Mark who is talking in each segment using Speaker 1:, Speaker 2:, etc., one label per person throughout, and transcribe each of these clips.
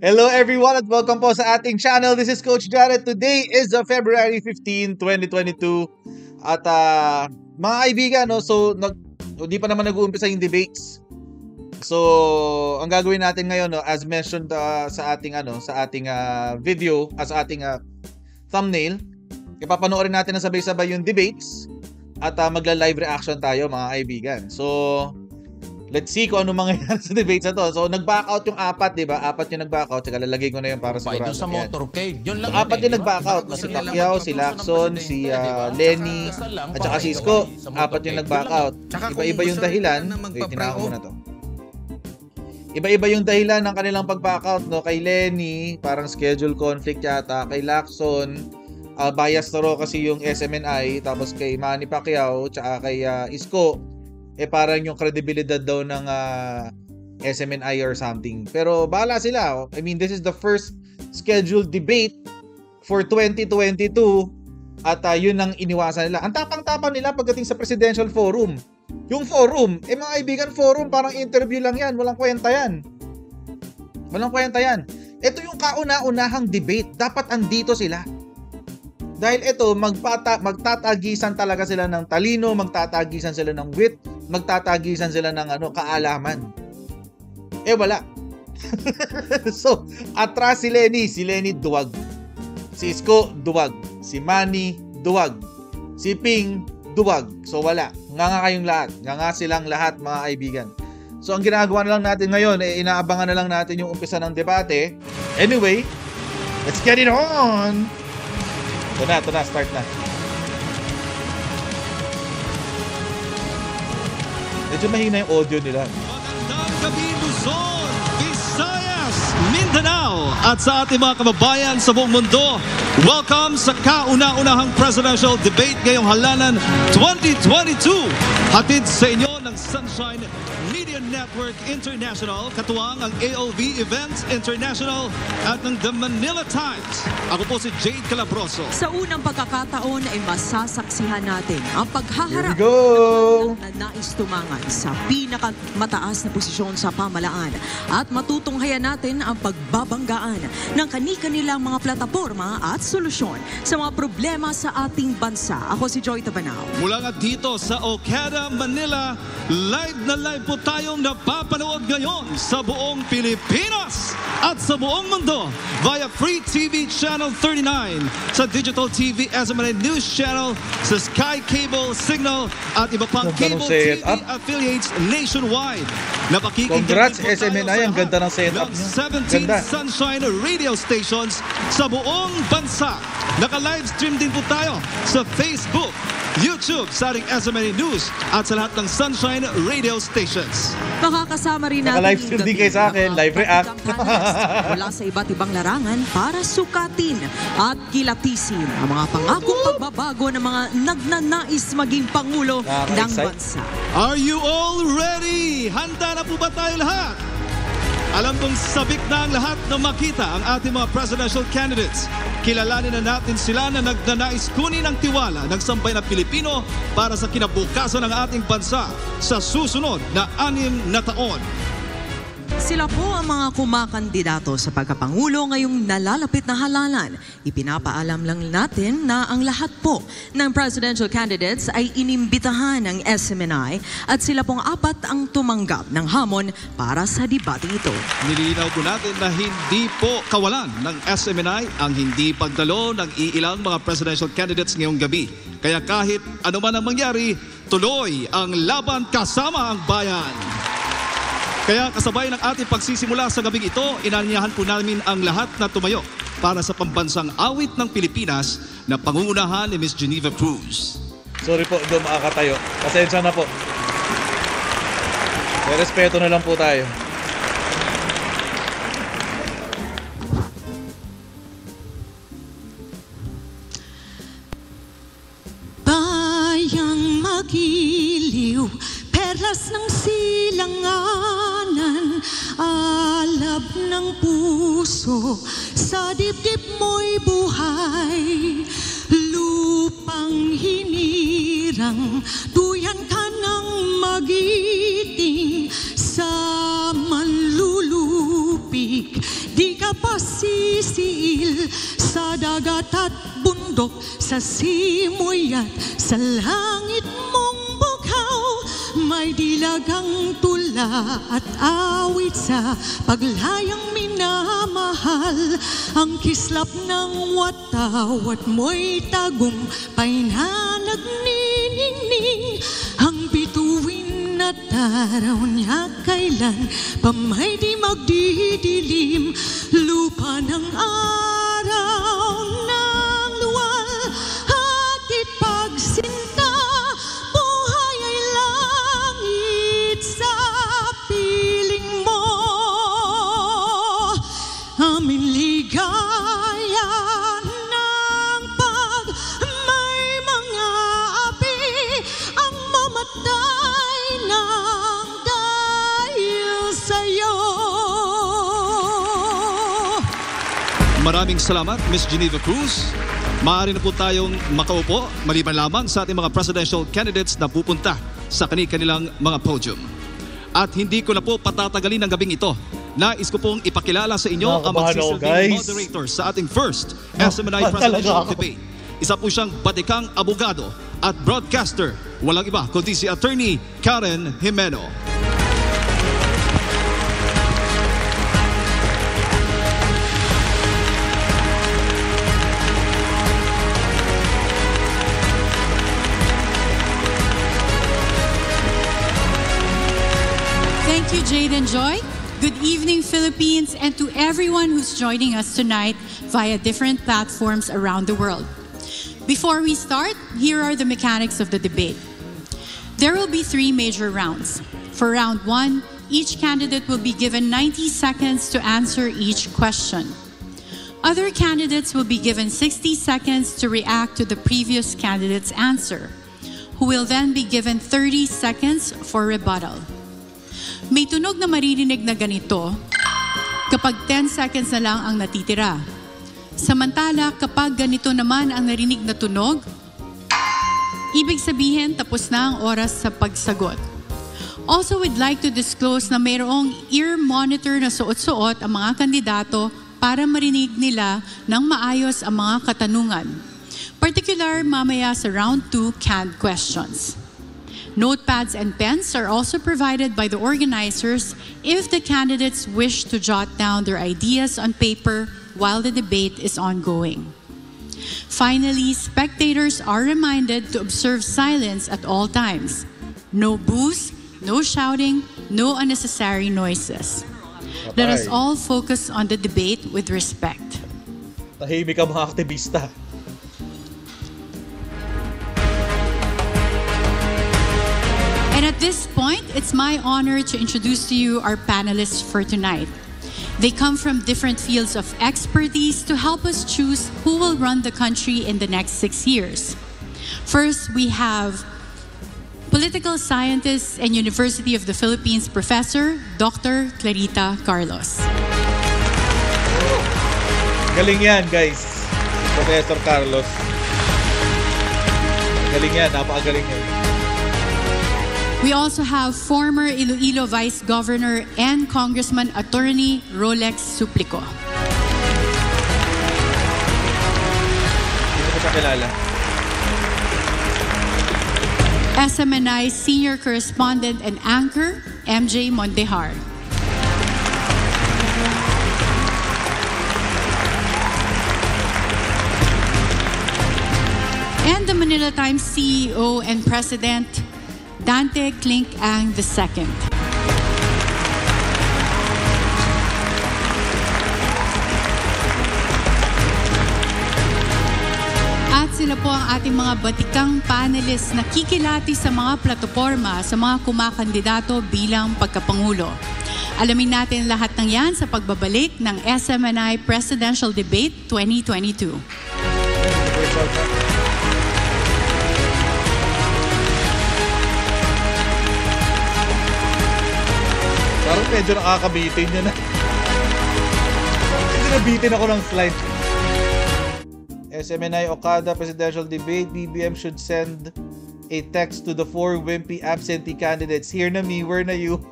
Speaker 1: Hello everyone at welcome po sa ating channel. This is Coach Jared. Today is February 15, 2022. At mga kaibigan, no, hindi pa naman nag-uumpisa yung debates. So, ang gagawin natin ngayon, no, as mentioned sa ating video, sa ating thumbnail, ipapanoorin natin na sabay-sabay yung debates at magla-live reaction tayo mga kaibigan. So, let's see kung ano mangyayari sa debates na to. So, nag-back out yung apat, di ba? Apat yung nag-back out. Tsaka lalagay ko na yun para sigurado.
Speaker 2: Sa motorcade. Yun lang.
Speaker 1: So, apat yung nag-back out. Si Pacquiao, si Lacson, si Lenny, at saka si Isko. Apat yung nag-back out. Iba-iba yung dahilan. Wait, tinaka ko muna to. Iba-iba yung dahilan ng kanilang pag-back out, no? Kay Lenny, parang schedule conflict yata. Kay Lacson, bias na raw kasi yung SMNI. Tapos kay Manny Pacquiao, tsaka kay Isko, parang yung credibility daw ng SMNI or something. Pero bahala sila. I mean, this is the first scheduled debate for 2022 at yun ang iniwasan nila. Ang tapang-tapang nila pagdating sa presidential forum. Yung forum, mga kaibigan, forum parang interview lang yan. Walang kwenta yan. Walang kwenta yan. Ito yung kauna-unahang debate. Dapat andito sila. Dahil ito, magtatagisan talaga sila ng talino, magtatagisan sila ng wit, magtatagisan sila ng kaalaman. Wala. So, atras si Lenny duwag. Si Isko, duwag. Si Manny, duwag. Si Ping, duwag. So, wala. Nga kayong lahat. Nga silang lahat, mga kaibigan. So, ang ginagawa na lang natin ngayon, inaabangan na lang natin yung umpisa ng debate. Anyway, let's get it on! Ito na, start na. Medyo mahina yung audio nila.
Speaker 3: Magandang gabi, Luzon, Visayas, Mindanao, at sa ating mga kababayan sa buong mundo. Welcome sa kauna-unahang presidential debate ngayong halalan 2022. Hatid sa inyo ng Sunshine Media Network International, katuwang ang AOV Events International at ng The Manila Times. Ako po si Jade Calabroso.
Speaker 4: Sa unang pagkakataon ay masasaksihan natin ang paghaharap
Speaker 1: na
Speaker 4: nais tumangan sa pinakamataas na posisyon sa pamalaan at matutunghayan natin ang pagbabanggaan ng kani-kanilang mga plataporma at solusyon sa mga problema sa ating bansa. Ako si Joy Tabanao.
Speaker 3: Mula nga dito sa Okada, Manila, live na live po tayong napapanood ngayon sa buong Pilipinas at sa buong mundo via Free TV Channel 39, sa Digital TV SMNI News Channel, sa Sky Cable, Signal at iba pang cable TV affiliates nationwide.
Speaker 1: Congrats SMNI, ang ganda ng setup
Speaker 3: niya. 17 Sunshine Radio Stations sa buong bansa. Naka-livestream din po tayo sa Facebook, YouTube, sa ating SMNI News at sa lahat ng Sunshine Radio Stations.
Speaker 4: Makakasama rin natin
Speaker 1: naka-livestream din kayo sa akin, live react.
Speaker 4: Mula sa iba't ibang larangan para sukatin at kilatisin ang mga pangakong pagbabago ng mga nagnanais maging Pangulo ng bansa.
Speaker 3: Are you all ready? Handa na po ba tayo lahat? Alam kong sabik na ang lahat na makita ang ating mga presidential candidates. Kilalanin na natin sila na nagnanais kunin ang tiwala ng sampay na Pilipino para sa kinabukasan ng ating bansa sa susunod na 6 na taon.
Speaker 4: Sila po ang mga kumakandidato sa pagkapangulo ngayong nalalapit na halalan. Ipinapaalam lang natin na ang lahat po ng presidential candidates ay inimbitahan ng SMNI at sila pong apat ang tumanggap ng hamon para sa debating ito.
Speaker 3: Nilinaw po natin na hindi po kawalan ng SMNI ang hindi pagdalo ng iilang mga presidential candidates ngayong gabi. Kaya kahit ano man ang mangyari, tuloy ang laban kasama ang bayan. Kaya kasabay ng ating pagsisimula sa gabing ito, inanyahan po namin ang lahat na tumayo para sa pambansang awit ng Pilipinas na pangungunahan ni Miss Geneva Cruz.
Speaker 1: Sorry po, doon makakatayo. Pasensya na po. May respeto na lang po tayo.
Speaker 5: Bayang magiliw, perlas ng silanganan, alab ng puso, sa dibdib mo'y buhay. Lupang hinirang, duyan ka ng magiting, sa manlulupik, di ka dagat at bundok, sa simoy at sa langit mong bughaw. May dilagang tula at awit sa paglayang minamahal. Ang kislap ng watawat mo'y tagumpay na nagniningning. Ang bituin at araw niya kailan pa may di magdidilim. Lupa ng araw ng luwal, hatid pagsinta, buhay ay langit sa piling mo. Amin ligaya ng pag may mga api ang mamatay ng dahil sa'yo.
Speaker 3: Maraming salamat, Ms. Geneva Cruz. Maaari na po tayong makaupo, maliban lamang sa ating mga presidential candidates na pupunta sa kanilang mga podium. At hindi ko na po patatagalin ang gabing ito. Nais ko pong ipakilala sa inyo ang magsisilbing moderator sa ating first SMNI presidential debate. Isa po siyang batikang abogado at broadcaster. Walang iba kundi si Attorney Karen Jimeno.
Speaker 2: Thank you, Jade and Joy. Good evening, Philippines, and to everyone who's joining us tonight via different platforms around the world. Before we start, here are the mechanics of the debate. There will be 3 major rounds. For round 1, each candidate will be given 90 seconds to answer each question. Other candidates will be given 60 seconds to react to the previous candidate's answer, who will then be given 30 seconds for rebuttal. May tunog na maririnig na ganito kapag 10 seconds na lang ang natitira. Samantala, kapag ganito naman ang narinig na tunog, ibig sabihin tapos na ang oras sa pagsagot. Also, we'd like to disclose na mayroong ear monitor na suot-suot ang mga kandidato para marinig nila ng maayos ang mga katanungan. Particular mamaya sa round 2 canned questions. Notepads and pens are also provided by the organizers if the candidates wish to jot down their ideas on paper while the debate is ongoing. Finally, spectators are reminded to observe silence at all times. No boos, no shouting, no unnecessary noises. Let us all focus on the debate with respect.
Speaker 1: Tahimik ang mga aktivista.
Speaker 2: And at this point, it's my honor to introduce to you our panelists for tonight. They come from different fields of expertise to help us choose who will run the country in the next 6 years. First, we have political scientist and University of the Philippines professor, Dr. Clarita Carlos.
Speaker 1: Galing yan, guys. Professor Carlos. Galing yan, napakagaling yan.
Speaker 2: We also have former Iloilo Vice Governor and Congressman Attorney Rolex Suplico.
Speaker 1: Hindi ko siya kilala.
Speaker 2: SMNI Senior Correspondent and Anchor, MJ Mondejar. And the Manila Times CEO and President, Dante Klink Ang II. At sila po ang ating mga batikang panelists na kikilati sa mga plataforma sa mga kumakandidato bilang pagkapangulo. Alamin natin lahat ng yan sa pagbabalik ng SMNI Presidential Debate 2022.
Speaker 1: Parang medyo nakakabitin yun na. Medyo nabitin ako ng slide. SMNI Okada Presidential Debate, BBM should send a text to the 4 wimpy absentee candidates. Here na me, where na you?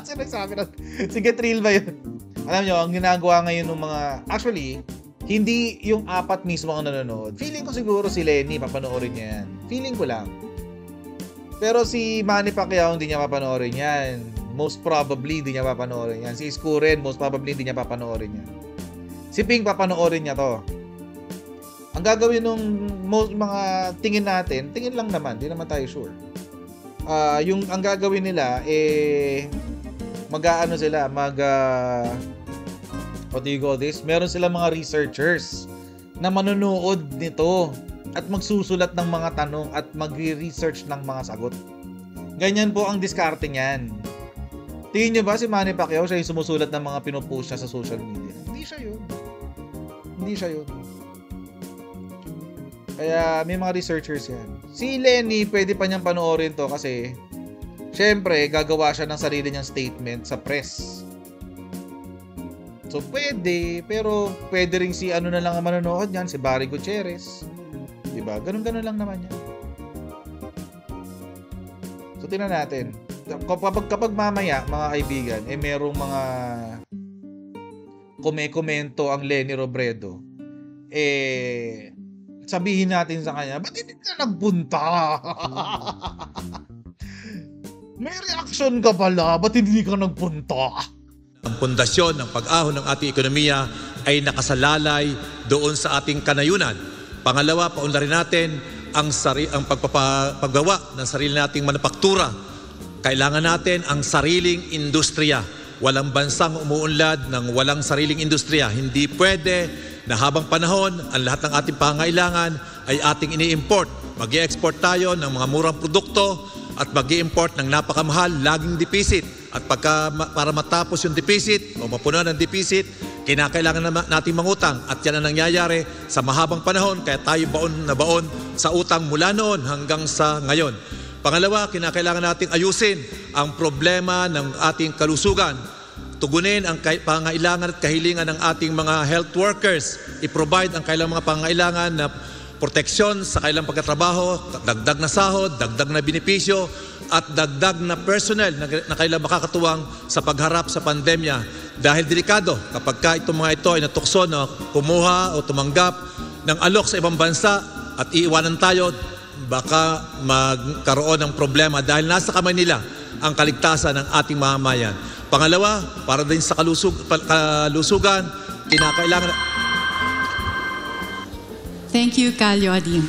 Speaker 1: Kasi nagsabi na, sige, trill ba yun? Alam nyo, ang ginagawa ngayon ng mga, actually, Hindi yung 4 mismo ang nanonood. Feeling ko siguro si Lenny, papanoorin niya yan. Feeling ko lang. Pero si Manny Pacquiao, hindi niya papanoorin yan. Most probably, hindi niya papanoorin yan. Si Isko rin, most probably, hindi niya papanoorin yan. Si Ping, papanoorin niya to. Ang gagawin nung mga tingin natin, tingin lang naman, di naman tayo sure. Ang gagawin nila, mag-aano sila, what do you call this? Meron silang mga researchers na manonood nito at magsusulat ng mga tanong at magre-research ng mga sagot. Ganyan po ang diskarte niyan. Tingin nyo ba si Manny Pacquiao siya yung sumusulat ng mga pinupost niya sa social media? Hindi siya yun. Hindi siya yun. Kaya may mga researchers yan. Si Lenny, pwede pa niyang panoorin to kasi syempre, gagawa siya ng sarili niyang statement sa press. So pwede, pero pwede rin si ano na lang ang manonood niyan, si Barry Gutierrez. Diba? Ganun-ganun lang naman yan. So tingnan natin. Kapag mamaya, mga kaibigan, merong mga komento ang Lenny Robredo, sabihin natin sa kanya, ba't hindi ka nagpunta? May reaction ka pala, ba't hindi ka nagpunta?
Speaker 6: Ang pundasyon ng pag-ahon ng ating ekonomiya ay nakasalalay doon sa ating kanayunan. Pangalawa, paunlarin natin ang paggawa ng sarili nating manufaktura. Kailangan natin ang sariling industriya. Walang bansang umuunlad ng walang sariling industriya. Hindi pwede na habang panahon, ang lahat ng ating pangailangan ay ating ini-import. Mag-i-export tayo ng mga murang produkto at mag-i-import ng napakamahal, laging deficit. At para matapos yung deficit o mapunan ang deficit, kinakailangan natin mangutang. At yan ang nangyayari sa mahabang panahon, kaya tayo baon na baon sa utang mula noon hanggang sa ngayon. Pangalawa, kinakailangan nating ayusin ang problema ng ating kalusugan. Tugunin ang pangailangan at kahilingan ng ating mga health workers. I-provide ang kailang mga pangailangan na proteksyon sa kailang pagkatrabaho, dagdag na sahod, dagdag na benepisyo, at dagdag na personnel na kailang makakatuwang sa pagharap sa pandemya. Dahil delikado kapag itong mga ito ay natukso na kumuha o tumanggap ng alok sa ibang bansa at iiwanan tayo, baka magkaroon ng problema dahil nasa kamay nila ang kaligtasan ng ating mamamayan. Pangalawa, para din sa kalusugan, kinakailangan...
Speaker 2: Thank you, Calio Adim.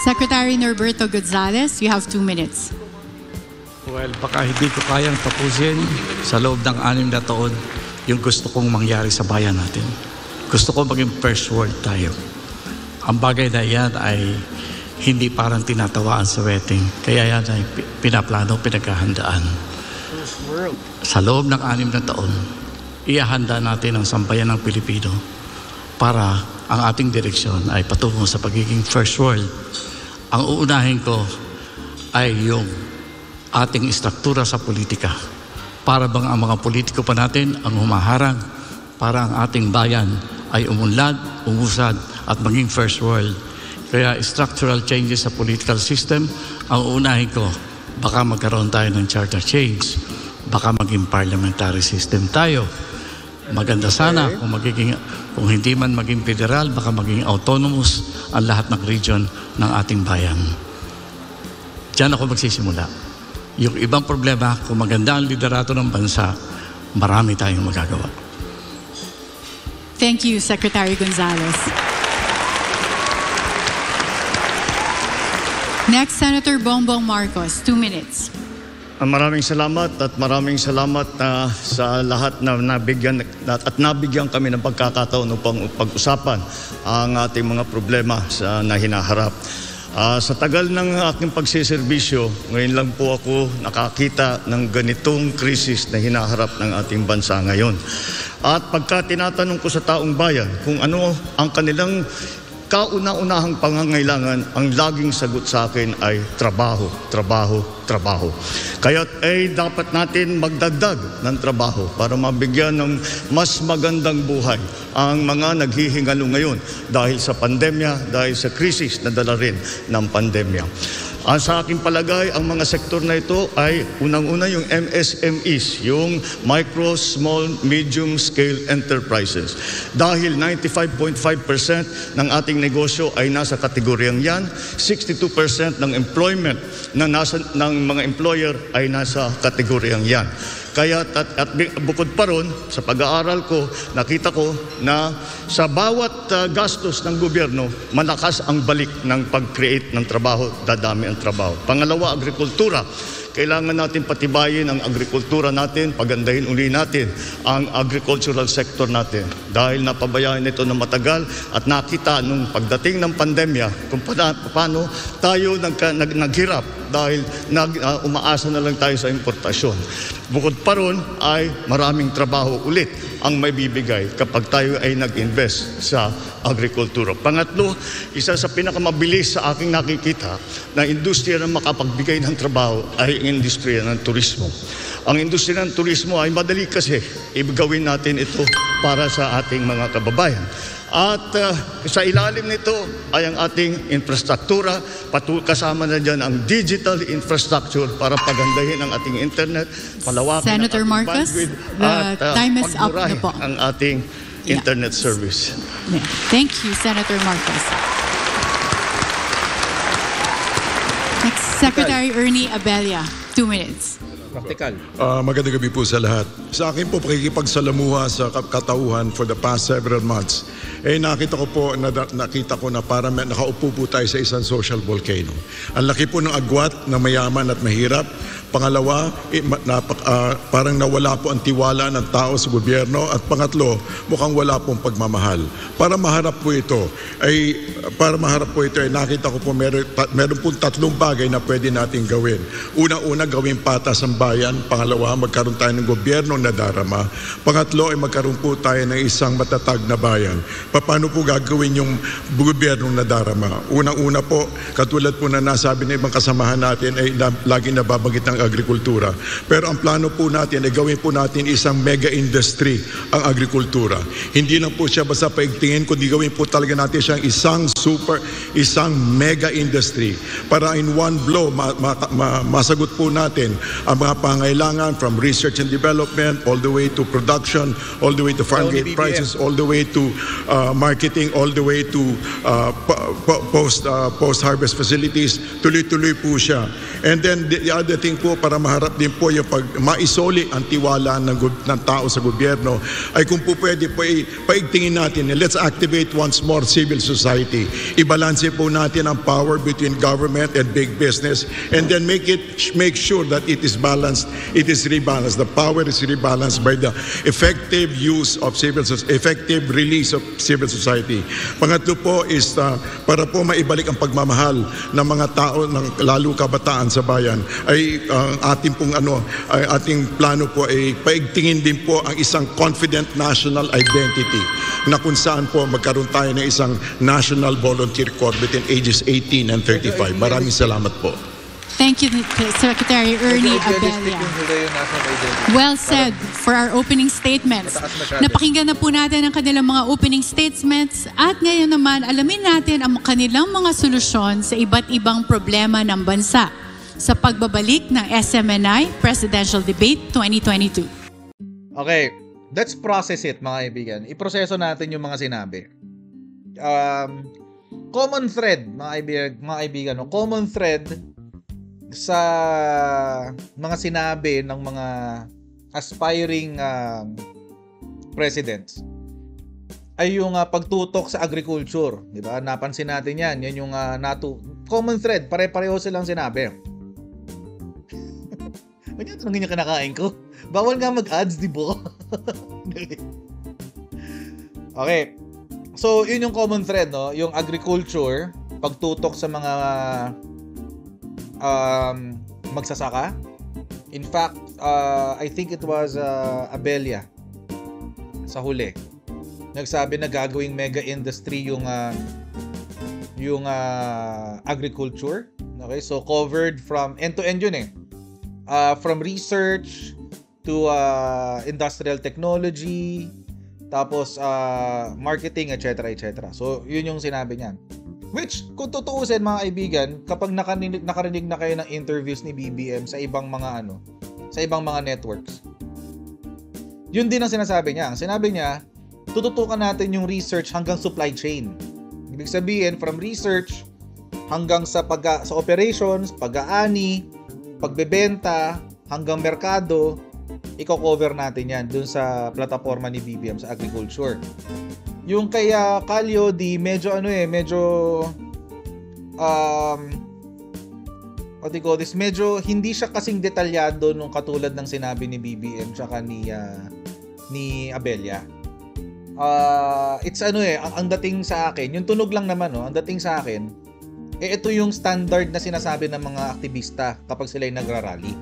Speaker 2: Secretary Norberto Gonzales, you have 2 minutes.
Speaker 7: Well, baka hindi ko kayang tapusin sa loob ng 6 na taon yung gusto kong mangyari sa bayan natin. Gusto ko maging first world tayo. Ang bagay na yan ay hindi parang tinatawaan sa wedding. Kaya yan ay pinaplano, pinaghahandaan. Sa loob ng 6 na taon, iahanda natin ang sambayan ng Pilipino para ang ating direksyon ay patungo sa pagiging first world. Ang uunahin ko ay yung ating istruktura sa politika. Para bang ang mga politiko pa natin ang humaharang para ang ating bayan ay umunlad, umusad at maging first world. Kaya structural changes sa political system, ang uunahin ko, baka magkaroon tayo ng charter change, baka maging parliamentary system tayo. Maganda sana kung hindi man maging federal, baka maging autonomous ang lahat ng region ng ating bayan. Diyan ako magsisimula. Yung ibang problema, kung maganda ang liderato ng bansa, marami tayong magagawa.
Speaker 2: Thank you, Secretary Gonzales. Next, Senator Bongbong Marcos, 2 minutes.
Speaker 8: Maraming salamat sa lahat na nabigyan kami ng pagkakataon upang pag-usapan ang ating mga problema na hinaharap. Sa tagal ng aking pagsiservisyo, ngayon lang po ako nakakita ng ganitong krisis na hinaharap ng ating bansa ngayon. At pagka tinatanong ko sa taong bayan kung ano ang kanilang kauna-unahang pangangailangan, ang laging sagot sa akin ay trabaho, trabaho, trabaho. Kaya't ay dapat natin magdagdag ng trabaho para mabigyan ng mas magandang buhay ang mga naghihingalo ngayon dahil sa pandemya, dahil sa krisis na dala rin ng pandemya. Sa aking palagay, ang mga sektor na ito ay unang-una yung MSMEs, yung Micro, Small, Medium Scale Enterprises. Dahil 95.5% ng ating negosyo ay nasa kategoryang yan, 62% ng employment ng mga employer ay nasa kategoryang yan. Kaya at bukod pa ron, sa pag-aaral ko, nakita ko na sa bawat gastos ng gobyerno, malakas ang balik ng pag-create ng trabaho, dadami ang trabaho. Pangalawa, agrikultura. Kailangan natin patibayin ang agrikultura natin, pagandahin uli natin ang agricultural sector natin. Dahil napabayaan ito na matagal at nakita nung pagdating ng pandemya kung paano tayo naghirap dahil umaasa na lang tayo sa importasyon. Bukod pa ron ay maraming trabaho ulit ang may bibigay kapag tayo ay nag-invest sa agrikultura. Pangatlo, isa sa pinakamabilis sa aking nakikita na industriya na makapagbigay ng trabaho ay ang industriya ng turismo. Ang industriya ng turismo ay madali kasi ibigawin natin ito para sa ating mga kababayan. At sa ilalim nito ay ang ating infrastruktura, kasama na dyan ang digital infrastructure para pagandahin ang ating internet, palawakin
Speaker 2: Senator
Speaker 8: ang ating
Speaker 2: Marcos,
Speaker 8: bandwidth,
Speaker 2: the time is up na po.
Speaker 8: ang ating internet service.
Speaker 2: Yeah. Thank you, Senator Marcos. Next, Secretary Ernie Abella, 2 minutes.
Speaker 1: Practical.
Speaker 9: Magandang gabi po sa lahat. Sa akin po pakikipagsalamuha sa katauhan for the past several months. Nakita ko na parang nakaupo po tayo sa isang social volcano. Ang laki po ng agwat na mayaman at mahirap. Pangalawa, parang nawala po ang tiwala ng tao sa gobyerno. At pangatlo, mukhang wala pong pagmamahal. Para maharap po ito ay nakita ko po meron pong 3 bagay na pwede nating gawin. Una-una, gawin patas ang bayan. Pangalawa, magkaroon tayo ng gobyerno na darama. Pangatlo, ay magkaroon po tayo ng isang matatag na bayan. Paano po gagawin yung gobyerno na darama? Unang-una po, katulad po na nasabi ng ibang kasamahan natin ay lagi nababanggit ng agrikultura. Pero ang plano po natin ay gawin po natin isang mega industry ang agrikultura. Hindi lang po siya basta paigtingin, kundi gawin po talaga natin siyang isang mega industry para in one blow masagot po natin ang mga pangailangan from research and development all the way to production, all the way to farm gate prices, all the way to marketing, all the way to post-harvest facilities. Tuloy-tuloy po siya. And then the other thing po, para maharap din po yung maisoli ang tiwala ng tao sa gobyerno, ay kung po pwede po paigtingin natin, let's activate once more civil society. Ibalanse po natin ang power between government and big business, and then make sure that it is balanced, it is rebalanced. The power is rebalanced by the effective use of effective release of civil society. Pangatlo po is para po maibalik ang pagmamahal ng mga tao, lalo kabataan sa bayan, ay ating plano po ay paigtingin din po ang isang confident national identity na kung saan po magkaroon tayo ng isang national volunteer corps between ages 18 and 35. Maraming salamat po.
Speaker 2: Thank you, Secretary Ernie Abella. Well said for our opening statements. Napakinggan na po natin ang kanilang mga opening statements at ngayon naman alamin natin ang kanilang mga solusyon sa iba't ibang problema ng bansa sa pagbabalik ng SMNI Presidential Debate 2022.
Speaker 1: Okay, let's process it mga kaibigan. Iproseso natin yung mga sinabi. Common thread mga kaibigan, common thread sa mga sinabi ng mga aspiring presidents ay yung pagtutok sa agriculture, di ba? Napansin natin yan yung common thread, pare-pareho silang sinabi. Ano tanongin yung kinakain ko? Bawal nga mag-ads, di ba? Okay. So, yun yung common thread, no? Yung agriculture, pagtutok sa mga magsasaka. In fact, I think it was Abella sa huli. Nagsabi na gagawing mega industry yung agriculture. Okay, so covered from end to end yun eh. From research to industrial technology, tapos marketing, etc. etc. So, yun yung sinabi niyan. Which, kung tutuusin mga kaibigan, kapag nakarinig na kayo ng interviews ni BBM sa ibang mga sa ibang mga networks, yun din ang sinasabi niya. Ang sinabi niya, tututukan natin yung research hanggang supply chain. Ibig sabihin, from research hanggang sa operations, pag-aani, pagbebenta, hanggang merkado, i-cover natin yan dun sa plataforma ni BBM sa agriculture. Yung kay Calio di medyo what do you call this? Medyo hindi siya kasing detalyado nung katulad ng sinabi ni BBM tsaka ni Abella. It's ang dating sa akin, yung tunog lang naman, ang dating sa akin, ito yung standard na sinasabi ng mga aktivista kapag sila'y nagrarally.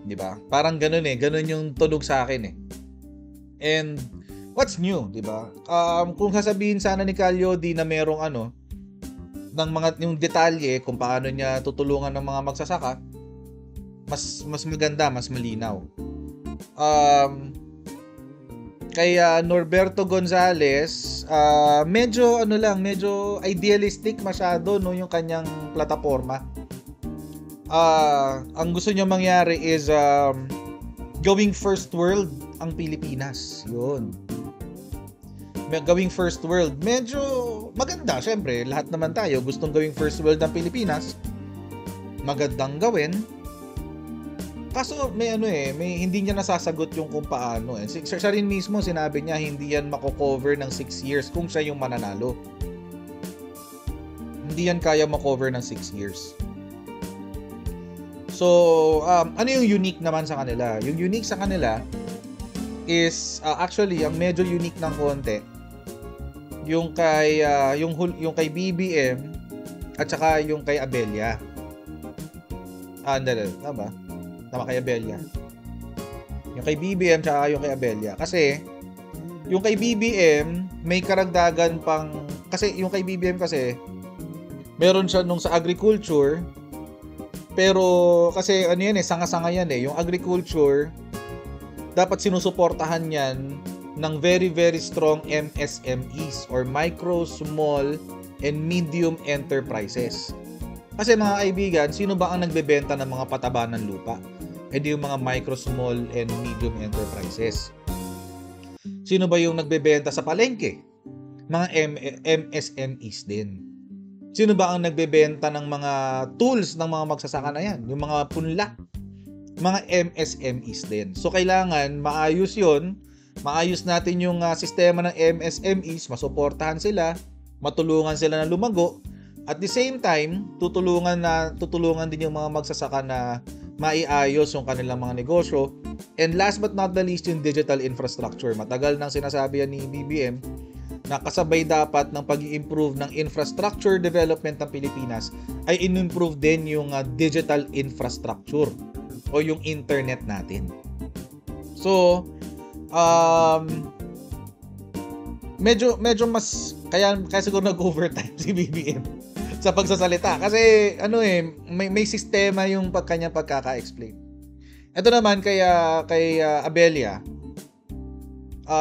Speaker 1: 'Di ba? Parang ganun yung tunog sa akin . And what's new, 'di ba? Kung sasabihin sana ni Calio di na merong ng mga yung detalye kung paano niya tutulungan ng mga magsasaka, mas maganda, mas malinaw. Kay Norberto Gonzales, medyo idealistic masyado yung kanyang plataforma. Ang gusto niya mangyari is gawing first world ang Pilipinas. Yun. Gawing first world. Medyo maganda, syempre. Lahat naman tayo gustong gawing first world ang Pilipinas. Magandang gawin. Kaso may hindi niya nasasagot yung kung paano. Siya rin mismo sinabi niya hindi yan mako-cover ng 6 years kung siya yung mananalo. Hindi yan kaya makover ng 6 years. So, ano yung unique naman sa kanila? Yung unique sa kanila is actually ang medyo unique ng konti yung kay BBM at saka yung kay Abella. Tama kay Abella. Yung kay BBM tsaka yung kay Abella. Kasi yung kay BBM may karagdagan pang, kasi yung kay BBM kasi meron siya nung sa agriculture, pero kasi sanga-sanga yan . Yung agriculture dapat sinusuportahan yan ng very very strong MSMEs or micro, small and medium enterprises. Kasi mga kaibigan, sino ba ang nagbebenta ng mga pataba ng lupa? Hindi yung mga micro, small and medium enterprises. Sino ba yung nagbebenta sa palengke? Mga MSMEs din. Sino ba ang nagbebenta ng mga tools ng mga magsasaka na yan? Yung mga punla. Mga MSMEs din. So kailangan maayos yun. Maayos natin yung sistema ng MSMEs, masuportahan sila, matulungan sila na lumago. At the same time, tutulungan din yung mga magsasaka na maiayos yung kanilang mga negosyo. And last but not the least, yung digital infrastructure. Matagal nang sinasabi yan ni BBM na kasabay dapat ng pag-i-improve ng infrastructure development ng Pilipinas ay in-improve din yung digital infrastructure o yung internet natin. So, medyo mas kaya siguro nag-overtime si BBM sa pagsasalita kasi may sistema yung kanya pagkaka-explain. Ito naman kay Abella,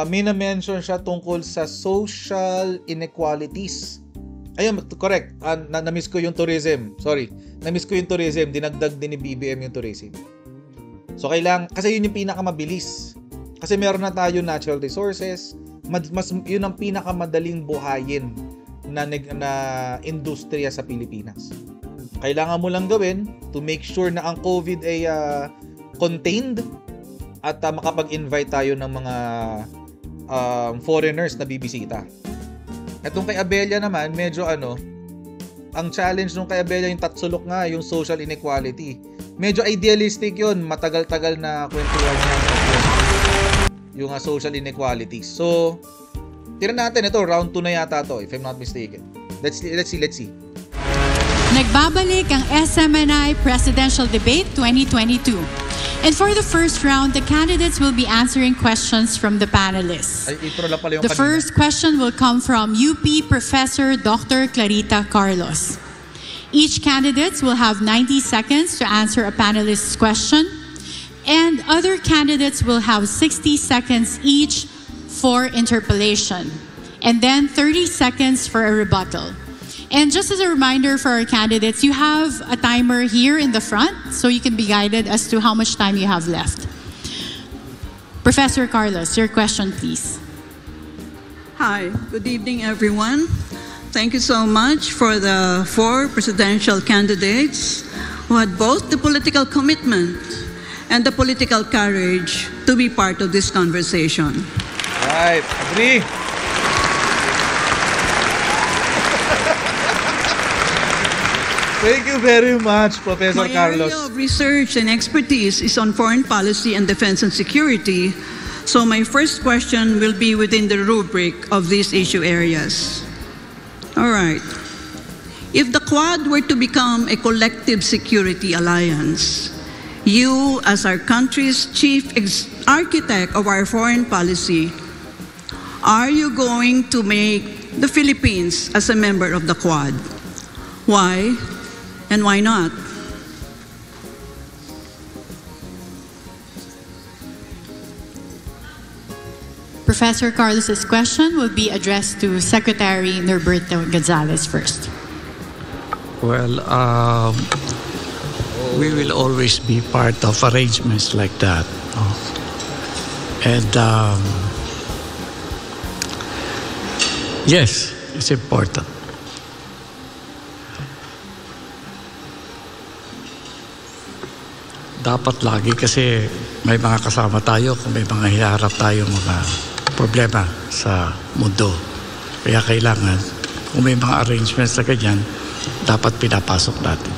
Speaker 1: may na-mention siya tungkol sa social inequalities. Ayun, correct. Na-miss ko yung tourism. Sorry. Na-miss ko yung tourism. Dinagdag din ni BBM yung tourism. So kasi yun yung pinakamabilis. Kasi meron na tayo natural resources. Yun ang pinakamadaling buhayin na industriya sa Pilipinas. Kailangan mo lang gawin to make sure na ang COVID ay contained at makapag-invite tayo ng mga foreigners na bibisita. Etong kay Abella naman, medyo ang challenge nung kay Abella yung tatsulok nga, yung social inequality. Medyo idealistic yun, matagal-tagal na kwentuhan niya yung social inequalities. So, tira natin ito, round 2 na yata to, if I'm not mistaken. Let's see.
Speaker 2: Nagbabalik ang SMNI Presidential Debate 2022. And for the first round, the candidates will be answering questions from the panelists. The first question will come from UP Professor Dr. Clarita Carlos. Each candidate will have 90 seconds to answer a panelist's question, and other candidates will have 60 seconds each for interpellation, and then 30 seconds for a rebuttal. And just as a reminder for our candidates, you have a timer here in the front, so you can be guided as to how much time you have left. Professor Carlos, your question, please.
Speaker 10: Hi, good evening, everyone. Thank you so much for the 4 presidential candidates who had both the political commitment and the political courage to be part of this conversation.
Speaker 1: Right, agree. Thank you very much, Professor Carlos.
Speaker 10: My area of research and expertise is on foreign policy and defense and security. So my first question will be within the rubric of these issue areas. All right. If the Quad were to become a collective security alliance, you, as our country's chief architect of our foreign policy, are you going to make the Philippines as a member of the Quad? Why and why not?
Speaker 2: Professor Carlos's question will be addressed to Secretary Norberto Gonzales first.
Speaker 7: Well, we will always be part of arrangements like that. And yes, it's important. Dapat lagi kasi may mga kasama tayo kung may mga hiharap tayo mga problema sa mundo. Kaya kailangan, kung may mga arrangements na ganyan, dapat pinapasok natin.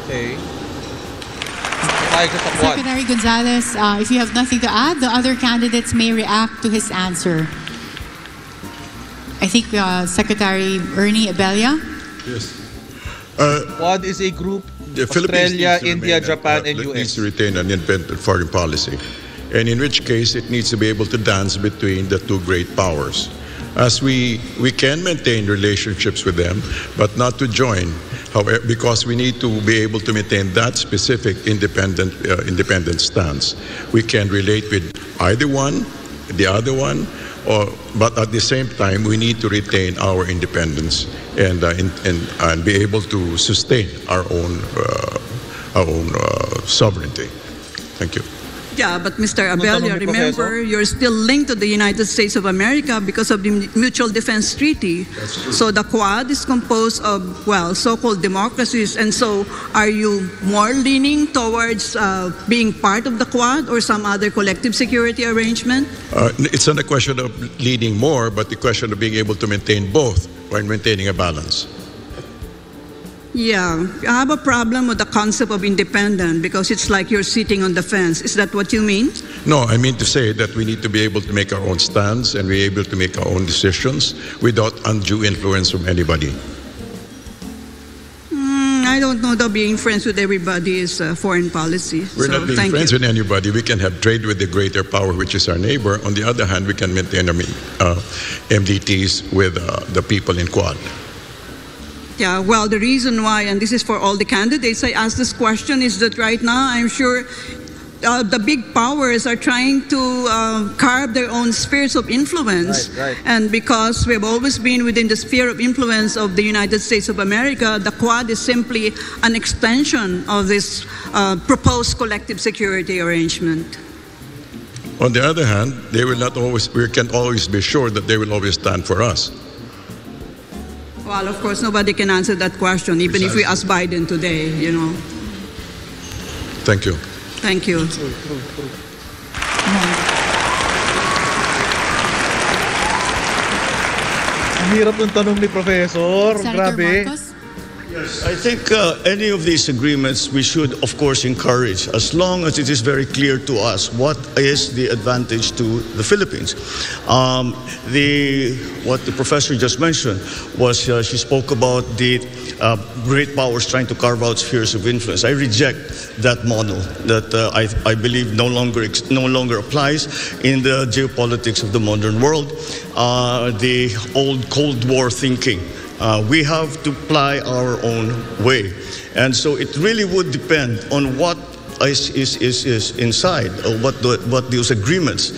Speaker 1: Okay.
Speaker 2: Secretary Gonzales, if you have nothing to add, the other candidates may react to his answer. I think Secretary Ernie Abella.
Speaker 9: Yes.
Speaker 1: Quad is a group,
Speaker 9: The
Speaker 1: Australia,
Speaker 9: Philippines
Speaker 1: India, Japan, and
Speaker 9: needs
Speaker 1: US.
Speaker 9: to retain an independent foreign policy, and in which case it needs to be able to dance between the 2 great powers. As we can maintain relationships with them, but not to join, however, because we need to be able to maintain that specific independent stance. We can relate with either one, the other one, but at the same time, we need to retain our independence and be able to sustain our own sovereignty. Thank you.
Speaker 10: Yeah, but Mr. Abella, remember, you're still linked to the United States of America because of the Mutual Defense Treaty. So the Quad is composed of, well, so-called democracies. And so are you more leaning towards being part of the Quad or some other collective security arrangement?
Speaker 9: It's not a question of leading more, but the question of being able to maintain both while maintaining a balance.
Speaker 10: Yeah, I have a problem with the concept of independent because it's like you're sitting on the fence. Is that what you mean?
Speaker 9: No, I mean to say that we need to be able to make our own stands and be able to make our own decisions without undue influence from anybody.
Speaker 10: I don't know that being friends with everybody is foreign policy.
Speaker 9: We're not being friends with anybody. We can have trade with the greater power, which is our neighbor. On the other hand, we can maintain MDTs with the people in Quad.
Speaker 10: Yeah, well, the reason why, and this is for all the candidates, I asked this question is that right now I'm sure the big powers are trying to carve their own spheres of influence.
Speaker 1: Right.
Speaker 10: And because we've always been within the sphere of influence of the United States of America, the Quad is simply an extension of this proposed collective security arrangement.
Speaker 9: On the other hand, they will not always, we can always be sure that they will always stand for us.
Speaker 10: Well, of course, nobody can answer that question, even if we ask Biden today, you know.
Speaker 9: Thank you.
Speaker 10: Thank you.
Speaker 1: Ang hirap ng tanong ni Professor.
Speaker 2: Senator
Speaker 1: Grabe.
Speaker 2: Marcos?
Speaker 8: Yes, I think any of these agreements we should, of course, encourage as long as it is very clear to us what is the advantage to the Philippines. What the professor just mentioned was she spoke about the great powers trying to carve out spheres of influence. I reject that model that I believe no longer applies in the geopolitics of the modern world. The old Cold War thinking. We have to ply our own way. And so it really would depend on what is inside, what those agreements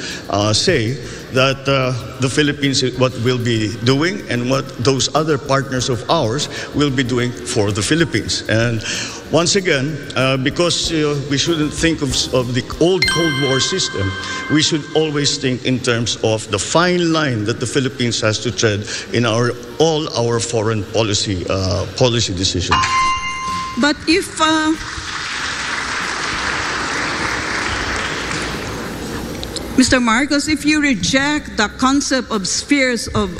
Speaker 8: say, that the Philippines what will be doing and what those other partners of ours will be doing for the Philippines. And once again, because we shouldn't think of the old Cold War system, we should always think in terms of the fine line that the Philippines has to tread in all our foreign policy decisions.
Speaker 10: But if Mr. Marcos, if you reject the concept of spheres of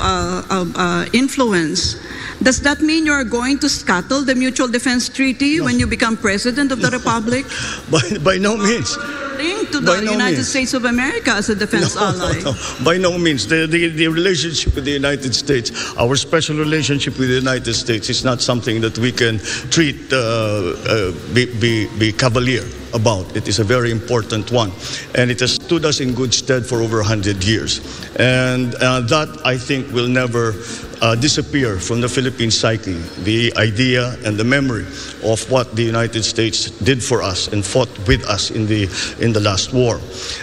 Speaker 10: influence, does that mean you're going to scuttle the Mutual Defense Treaty when you become President of the Republic?
Speaker 8: By no means.
Speaker 10: Linked to the United States of America as a defense ally.
Speaker 8: No, by no means. The relationship with the United States, our special relationship with the United States, is not something that we can treat, be cavalier about. It is a very important one, and it has stood us in good stead for over 100 years. And that, I think, will never disappear from the Philippine psyche, the idea and the memory of what the United States did for us and fought with us in the last war.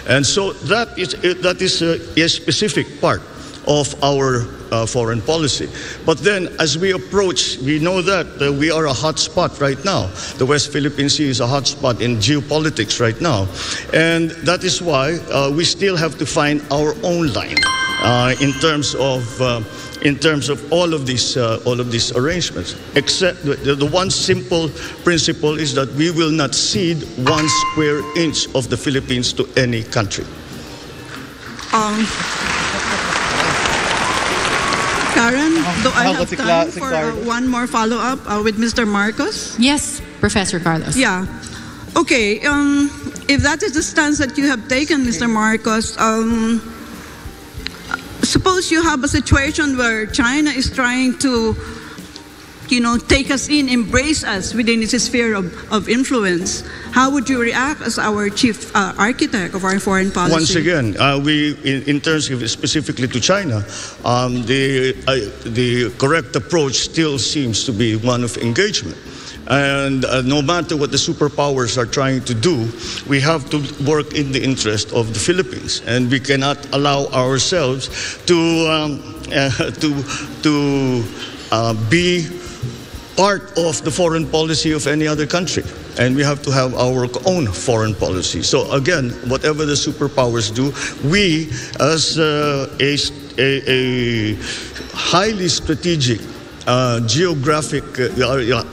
Speaker 8: And so that is a specific part of our foreign policy. But then, as we approach, we know that we are a hot spot right now. The West Philippine Sea is a hot spot in geopolitics right now. And that is why we still have to find our own line in terms of all of these arrangements. Except the one simple principle is that we will not cede 1 square inch of the Philippines to any country.
Speaker 10: Karen, do I have time for one more follow-up with Mr. Marcos?
Speaker 2: Yes, Professor Carlos.
Speaker 10: Yeah. Okay, if that is the stance that you have taken, Mr. Marcos, suppose you have a situation where China is trying to, take us in, embrace us within its sphere of influence. How would you react as our chief architect of our foreign policy?
Speaker 8: Once again, in terms of specifically to China, the correct approach still seems to be one of engagement. And no matter what the superpowers are trying to do, we have to work in the interest of the Philippines, and we cannot allow ourselves to be part of the foreign policy of any other country. And we have to have our own foreign policy. So again, whatever the superpowers do, we as a highly strategic geographic,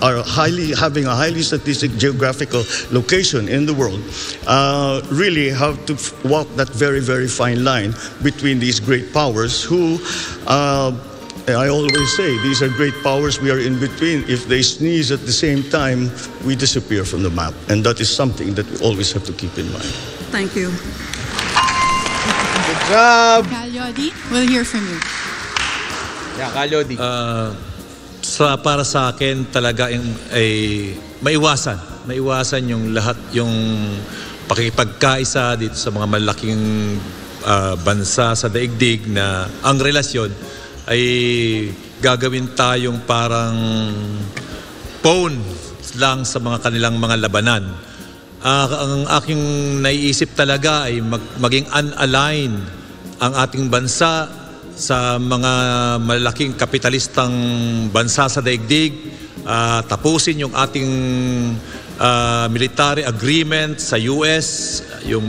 Speaker 8: are having a highly strategic geographical location in the world, really have to walk that very, very fine line between these great powers who, I always say, these are great powers, we are in between. If they sneeze at the same time, we disappear from the map. And that is something that we always have to keep in mind.
Speaker 10: Thank you.
Speaker 1: Good job!
Speaker 2: Calyodi, we'll hear from you.
Speaker 1: Yeah, Calyodi.
Speaker 6: Para sa akin talaga ay maiwasan yung lahat yung pakikipagkaisa dito sa mga malaking bansa sa daigdig na ang relasyon ay gagawin tayong parang pawn lang sa mga kanilang mga labanan. Ang aking naiisip talaga ay maging unaligned ang ating bansa sa mga malaking kapitalistang bansa sa daigdig, tapusin yung ating military agreement sa US, yung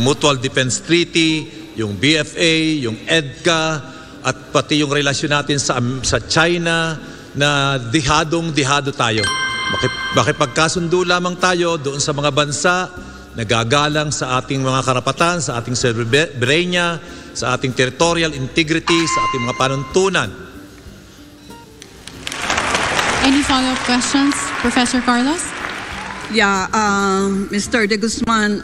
Speaker 6: Mutual Defense Treaty, yung BFA, yung EDCA, at pati yung relasyon natin sa China na dihado tayo. Makipagkasundo lamang tayo doon sa mga bansa nagagalang sa ating mga karapatan, sa ating soberanya, sa ating territorial integrity, sa ating mga panuntunan.
Speaker 2: Any follow-up questions, Professor Carlos?
Speaker 10: Yeah, Mr. De Guzman,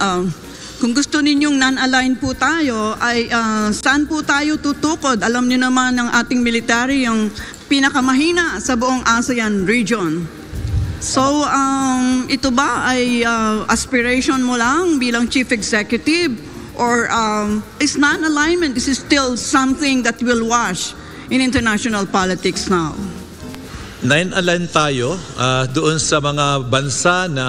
Speaker 10: kung gusto ninyong non-aligned po tayo, ay saan po tayo tutukod? Alam niyo naman ng ating military yung pinakamahina sa buong ASEAN region. So, ito ba ay aspiration mo lang bilang chief executive, or is non-alignment, this is still something that will wash in international politics now?
Speaker 6: 9-align tayo doon sa mga bansa na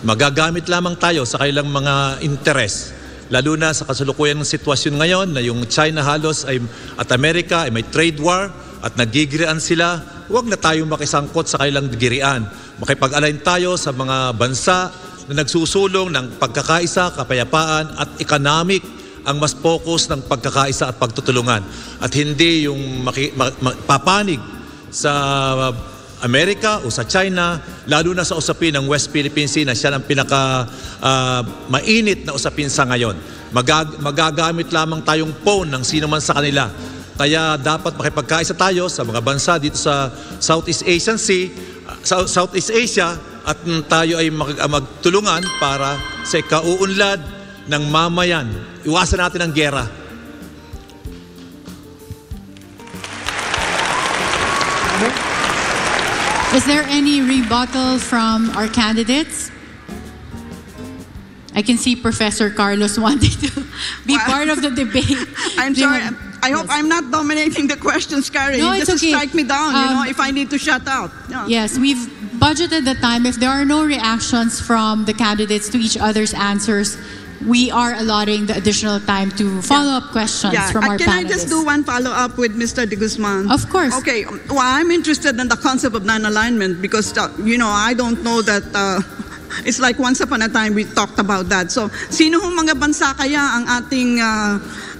Speaker 6: magagamit lamang tayo sa kanilang mga interes. Lalo na sa kasalukuyang sitwasyon ngayon na yung China halos at Amerika ay may trade war at nagigirian sila. Huwag na tayong makisangkot sa kanilang girian. Makipag-align tayo sa mga bansa na nagsusulong ng pagkakaisa, kapayapaan at economic ang mas focus ng pagkakaisa at pagtutulungan. At hindi yung papanig sa Amerika o sa China, lalo na sa usapin ng West Philippine Sea na siya ang mainit na usapin sa ngayon. Magagamit lamang tayong phone ng sino man sa kanila. Kaya dapat makipagkaisa tayo sa mga bansa dito sa Southeast Asia at tayo ay magtulungan para sa ikauunlad ng mamayan. Iwasan natin ang giyera.
Speaker 2: Is there any rebuttal from our candidates? I can see Professor Carlos wanting to be part of the debate.
Speaker 10: I'm sorry. I hope I'm not dominating the questions, Carrie.
Speaker 2: No,
Speaker 10: you
Speaker 2: it's
Speaker 10: just
Speaker 2: okay.
Speaker 10: strike me down, if I need to shut out. No.
Speaker 2: Yes, we've budgeted the time. If there are no reactions from the candidates to each other's answers, we are allotting the additional time to follow-up questions from our panelists.
Speaker 10: Can I just do one follow-up with Mr. De Guzman?
Speaker 2: Of course.
Speaker 10: Okay. Well, I'm interested in the concept of non-alignment because, I don't know that it's like once upon a time we talked about that. So, sino hong mga bansa kaya ang ating,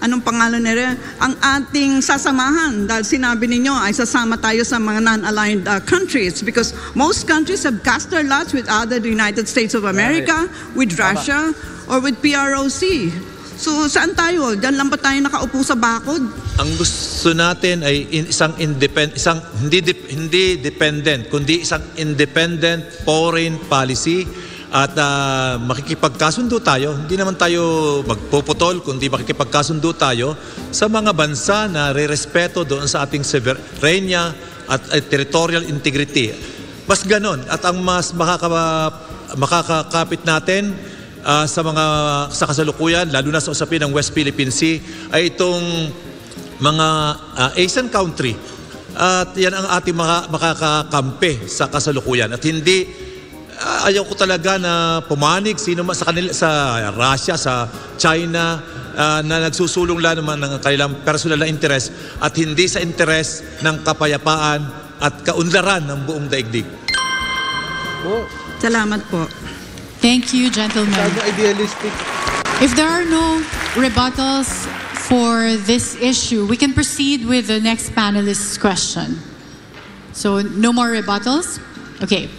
Speaker 10: anong pangalan nila? Ang ating sasamahan? Dahil sinabi ninyo ay sasama tayo sa mga non-aligned countries because most countries have cast their lots with either the United States of America, with Russia, or with PROC. So, saan tayo? Diyan lang ba tayo nakaupo sa bakod?
Speaker 6: Ang gusto natin ay hindi dependent, kundi isang independent foreign policy at makikipagkasundo tayo. Hindi naman tayo magpuputol, kundi makikipagkasundo tayo sa mga bansa na re-respeto doon sa ating sovereignty at territorial integrity. Mas ganon. At ang mas makakakapit natin sa kasalukuyan, lalo na sa usapin ng West Philippine Sea, ay itong mga Asian country. At yan ang ating makakakampi sa kasalukuyan. At hindi, ayaw ko talaga na pumanig sino man sa kanila, sa Russia, sa China, na nagsusulong lang naman ng kanilang personal na interes at hindi sa interes ng kapayapaan at kaunlaran ng buong daigdig.
Speaker 10: Salamat po.
Speaker 2: Thank you, gentlemen.
Speaker 1: Idealistic.
Speaker 2: If there are no rebuttals for this issue, we can proceed with the next panelist's question. So, no more rebuttals? Okay.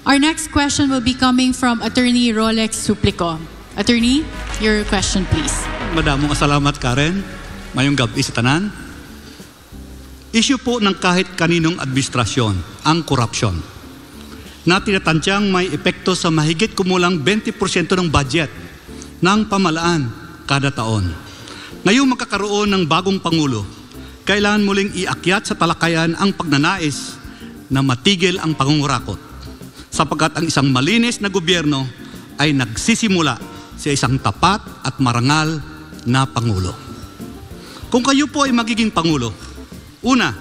Speaker 2: Our next question will be coming from Attorney Rolex Suplico. Attorney, your question, please.
Speaker 7: Madamong salamat, Karen. Mayong gabi sa tanan. Issue po ng kahit kaninong administrasyon, ang korupsyon, na tinatansyang may epekto sa mahigit kumulang 20% ng budget ng pamahalaan kada taon. Ngayong magkakaroon ng bagong Pangulo, kailangan muling iakyat sa talakayan ang pagnanais na matigil ang pangungurakot, sapagkat ang isang malinis na gobyerno ay nagsisimula sa isang tapat at marangal na Pangulo. Kung kayo po ay magiging Pangulo, una,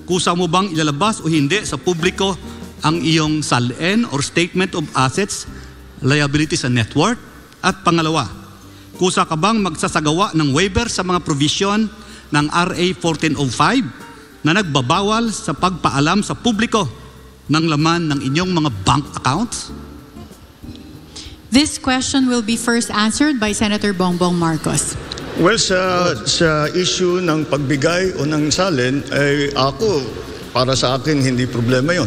Speaker 7: kusa mo bang ilalabas o hindi sa publiko ang iyong SALN or Statement of Assets, Liabilities and Net Worth? At pangalawa, kusa ka bang magsasagawa ng waiver sa mga provision ng RA 1405 na nagbabawal sa pagpaalam sa publiko ng laman ng inyong mga bank accounts?
Speaker 2: This question will be first answered by Senator Bongbong Marcos.
Speaker 8: Well, sa issue ng pagbigay o ng SALN, ay ako, para sa akin, hindi problema yon.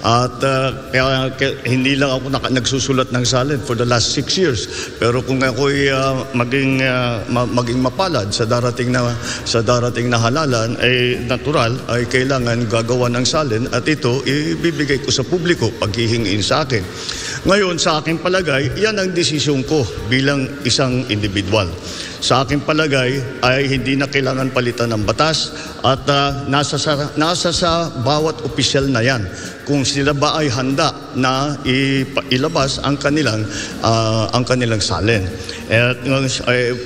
Speaker 8: At kaya hindi lang ako nagsusulat ng SALN for the last 6 years. Pero kung ako'y maging mapalad sa darating na halalan, ay natural, ay kailangan gagawa ng SALN at ito ibibigay ko sa publiko paghihingin sa akin. Ngayon, sa aking palagay, yan ang desisyon ko bilang isang individual. Sa aking palagay ay hindi na kailangan palitan ng batas at nasa sa bawat opisyal na yan kung sila ba ay handa na ilabas ang kanilang SALN.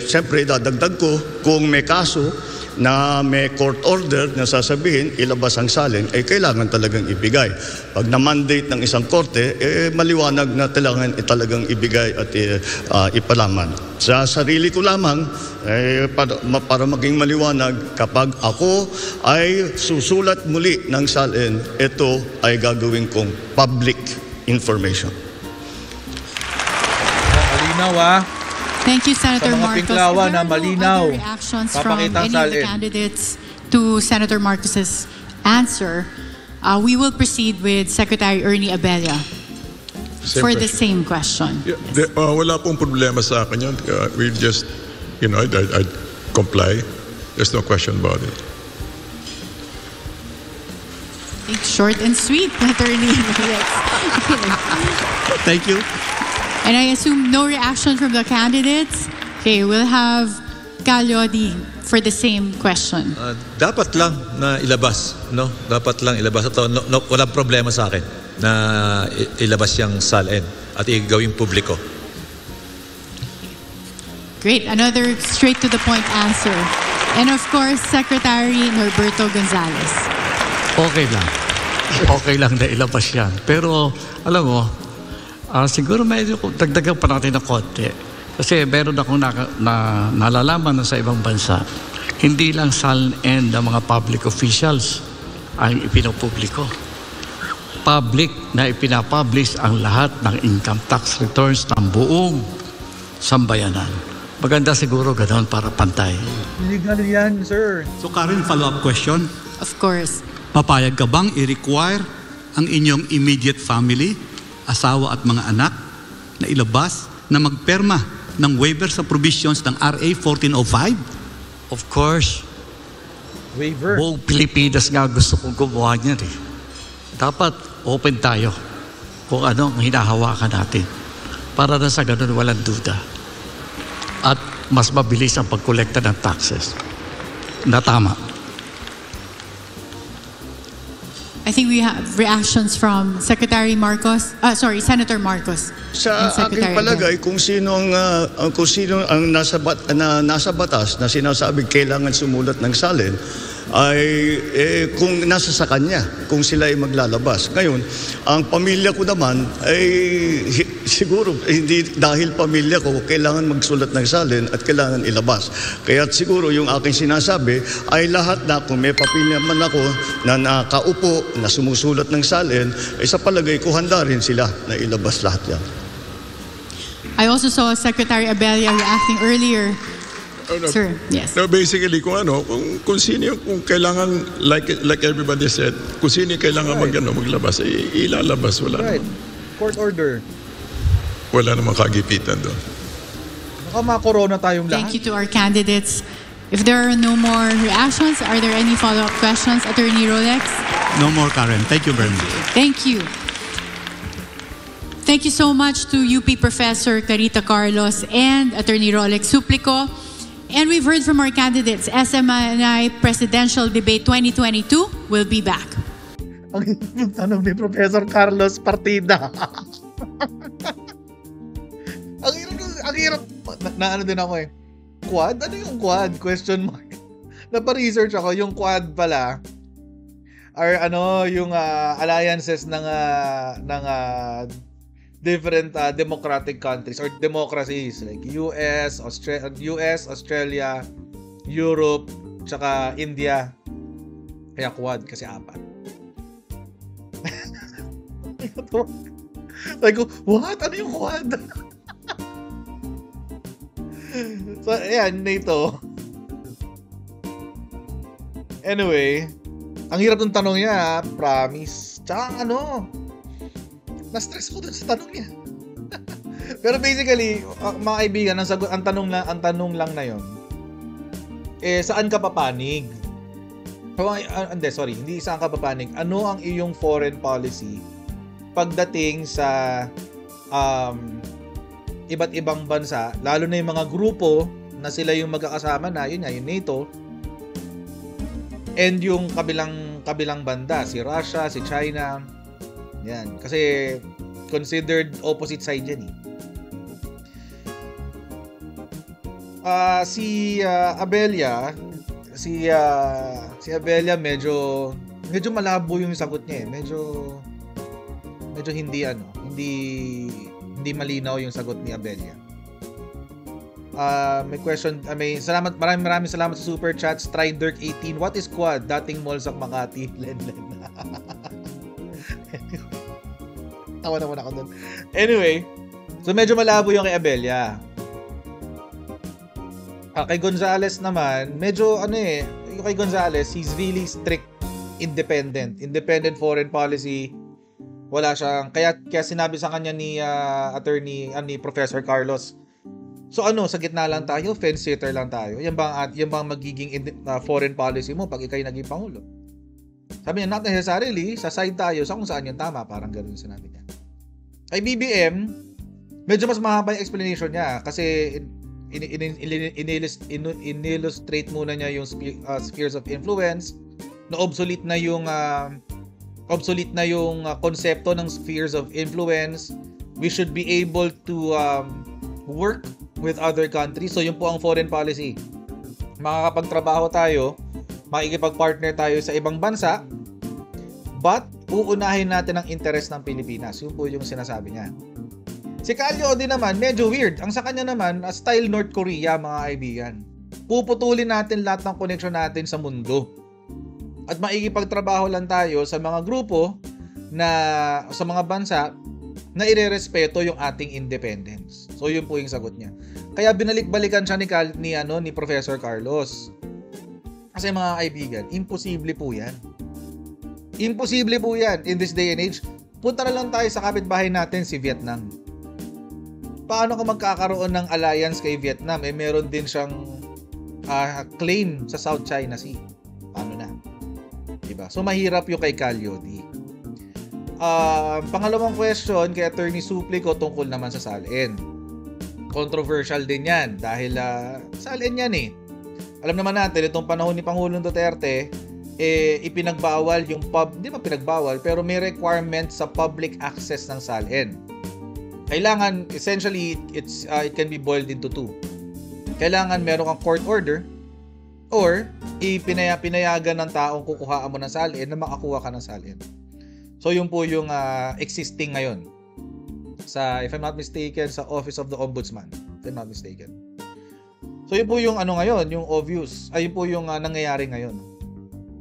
Speaker 8: Siyempre, dadagdag ko kung may kaso na may court order na sasabihin ilabas ang salin, kailangan talagang ibigay. Pag na-mandate ng isang korte, maliwanag na talagang ibigay at ipalaman. Sa sarili ko lamang, para maging maliwanag, kapag ako ay susulat muli ng salin, ito ay gagawin kong public information.
Speaker 1: Malinaw
Speaker 2: Thank you, Senator
Speaker 1: Sa mga
Speaker 2: Marcos.
Speaker 1: Pinklawa
Speaker 2: If there
Speaker 1: na
Speaker 2: are no
Speaker 1: malinaw,
Speaker 2: other reactions from
Speaker 1: papakitang
Speaker 2: any of the
Speaker 1: salin.
Speaker 2: candidates to Senator Marcos's answer, we will proceed with Secretary Ernie Abella for the same question.
Speaker 9: Yeah, wala pong problema sa akin yun. We just, I'd comply. There's no question about it.
Speaker 2: It's short and sweet, Attorney.
Speaker 7: Thank you.
Speaker 2: And I assume no reaction from the candidates. Okay, we'll have Calyodi for the same question.
Speaker 6: Dapat lang na ilabas, no? Dapat lang ilabas. Ito, walang problema sa akin na ilabas yung salin at igawing publiko.
Speaker 2: Great, another straight to the point answer. And of course, Secretary Norberto Gonzales.
Speaker 7: Okay lang. Okay lang na ilabas yan. Pero, alam mo, siguro medyo dagdagan pa natin ng konti. Kasi meron akong nalalaman na sa ibang bansa, hindi lang SALN ng mga public officials ang ipinopubliko. Public na ipinapublish ang lahat ng income tax returns ng buong sambayanan. Maganda siguro ganoon para pantay.
Speaker 1: Illegal yan, sir.
Speaker 11: So Karen, follow-up question.
Speaker 2: Of course.
Speaker 11: Papayag ka bang i-require ang inyong immediate family, asawa at mga anak na ilabas na magperma ng waiver sa provisions ng RA 1405?
Speaker 7: Of course.
Speaker 1: Waiver.
Speaker 7: Buong Pilipinas nga gusto kong gumawa niyan eh. Dapat open tayo kung ano ang hinahawakan natin para na sa ganun walang duda. At mas mabilis ang pagkolekta ng taxes. Na tama.
Speaker 2: I think we have reactions from Secretary Marcos, Senator Marcos.
Speaker 8: Sa aking palagay, kung sino ang nasa batas na sinasabing kailangan sumulat ng salin, ay kung nasa sa kanya, kung sila ay maglalabas. Ngayon, ang pamilya ko naman ay siguro hindi dahil pamilya ko kailangan magsulat ng salin at kailangan ilabas. Kaya siguro yung aking sinasabi ay lahat na kung may pamilya man ako na nakaupo na sumusulat ng salin, ay sa palagay ko handa rin sila na ilabas lahat yan.
Speaker 2: I also saw Secretary Abella reacting earlier. Sir, yes.
Speaker 9: No, basically, kung sino kung kailangan, like everybody said, kung sino kailangan maglabas, ilalabas. Wala naman.
Speaker 1: Court order.
Speaker 9: Wala namang kagipitan doon.
Speaker 1: Baka ma-corona tayong lahat.
Speaker 2: Thank you to our candidates. If there are no more reactions, are there any follow-up questions, Attorney Rolex?
Speaker 11: No more, Karen. Thank you very much.
Speaker 2: Thank you. Thank you so much to UP Professor Carita Carlos and Attorney Rolex Suplico. And we've heard from our candidates. SMNI Presidential Debate 2022 will be back.
Speaker 1: Ang tanong ni Professor Carlos Partida. ang hirap. Na ano din ako eh. Quad? Ano yung quad? Question mark. Napa-research ako. Yung quad pala are yung alliances ng different democratic countries or democracies like US, Australia, Europe, tsaka India. Kaya quad kasi 4. Like, what? Ano yung quad? So, ayan, NATO. Anyway, ang hirap ng tanong niya, promise. Tsaka na-stress ko dun sa tanong niya. Pero basically, mga kaibigan, ang tanong lang na yon. Saan ka papanig? Hindi saan ka papanig. Ano ang iyong foreign policy pagdating sa iba't ibang bansa, lalo na yung mga grupo na sila yung magkakasama na, yun nga, yung NATO, and yung kabilang banda, si Russia, si China. Yan. Kasi considered opposite side yan eh. Si Abella, si Abella medyo malabo yung sagot niya eh. Medyo hindi malinaw yung sagot ni Abella. May question, maraming salamat sa super chat. Striderk18, what is Quad? Dating mall sa Makati. Len. Tawa naman ako doon. Anyway, so medyo malabo yung kay Abella. Kay Gonzales naman, medyo yung kay Gonzales, he's really strict, independent foreign policy. Wala siyang, kaya sinabi sa kanya ni Professor Carlos, so sa gitna lang tayo, fence sitter lang tayo. Yan bang magiging foreign policy mo pag ikay naging pangulo? Sabi niya, not necessarily, sa side tayo sa kung saan yung tama, parang ganoon sinabi niya. Kay BBM, medyo mas mahaba yung explanation niya kasi in-illustrate muna niya yung spheres of influence, na obsolete na yung konsepto ng spheres of influence. We should be able to work with other countries. So yun po ang foreign policy. Makakapagtrabaho tayo, makikipag-partner tayo sa ibang bansa, but uunahin natin ang interest ng Pilipinas. Yun po yung sinasabi niya. Si Calyodi naman, medyo weird. Ang sa kanya naman, style North Korea, mga kaibigan. Puputulin natin lahat ng connection natin sa mundo. At makikipagtrabaho lang tayo sa mga grupo sa mga bansa na irerespeto yung ating independence. So yun po yung sagot niya. Kaya binalik-balikan siya ni Professor Carlos. Kasi mga kaibigan, imposible po yan. Imposible po yan in this day and age. Punta na lang tayo sa kapitbahay natin, si Vietnam. Paano kung magkakaroon ng alliance kay Vietnam? Meron din siyang claim sa South China Sea. Paano na? Diba? So mahirap yung kay Calyodi. Pangalawang question kay Attorney Suplico tungkol naman sa Salin. Controversial din yan dahil Salin yan eh. Alam naman natin, itong panahon ni Pangulong Duterte, ipinagbawal yung hindi ba pinagbawal, pero may requirement sa public access ng Salin. Kailangan, essentially, it can be boiled into two. Kailangan meron kang court order or pinayagan ng taong kukuhaan mo ng salin na makakuha ka ng salin. So yun po yung existing ngayon sa, if I'm not mistaken, sa Office of the Ombudsman, if I'm not mistaken. So yun po yung ngayon, yung obvious, yun po yung nangyayari ngayon.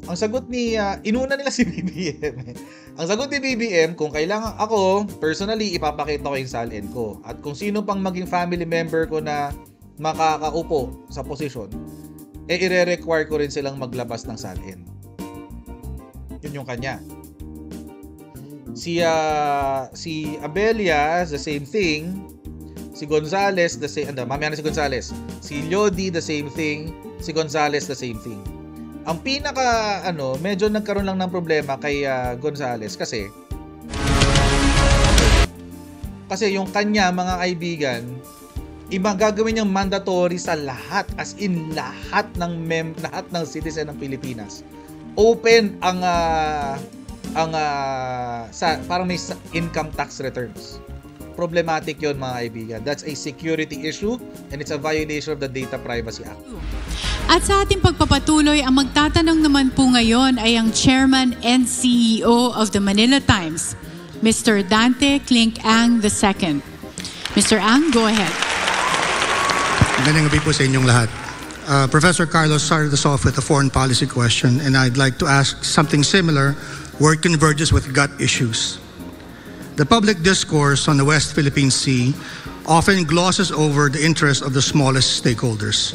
Speaker 1: Ang sagot ni inuna nila si BBM. Ang sagot ni BBM, kung kailangan ako personally ipapakita ko yung salin ko, at kung sino pang maging family member ko na makakaupo sa posisyon, i-re-require ko rin silang maglabas ng salin. Yun yung kanya. Si Abella, the same thing. Si Gonzales, the same. Mamaya na si Gonzales. Si Lodi, the same thing. Si Gonzales, the same thing. Ang pinaka medyo nagkaroon lang ng problema kay Gonzales kasi yung kanya, mga kaibigan, gagawin niyang mandatory sa lahat, as in lahat ng citizen ng Pilipinas. Open parang may income tax returns. Problematic yon, mga kaibigan. That's a security issue and it's a violation of the Data Privacy Act.
Speaker 2: At sa ating pagpapatuloy, ang magtatanong naman po ngayon ay ang Chairman and CEO of the Manila Times, Mr. Dante Clink Ang II. Mr. Ang, go ahead.
Speaker 12: Magandang gabi po sa inyong lahat. Professor Carlos started us off with a foreign policy question, and I'd like to ask something similar where it converges with gut issues. The public discourse on the West Philippine Sea often glosses over the interests of the smallest stakeholders.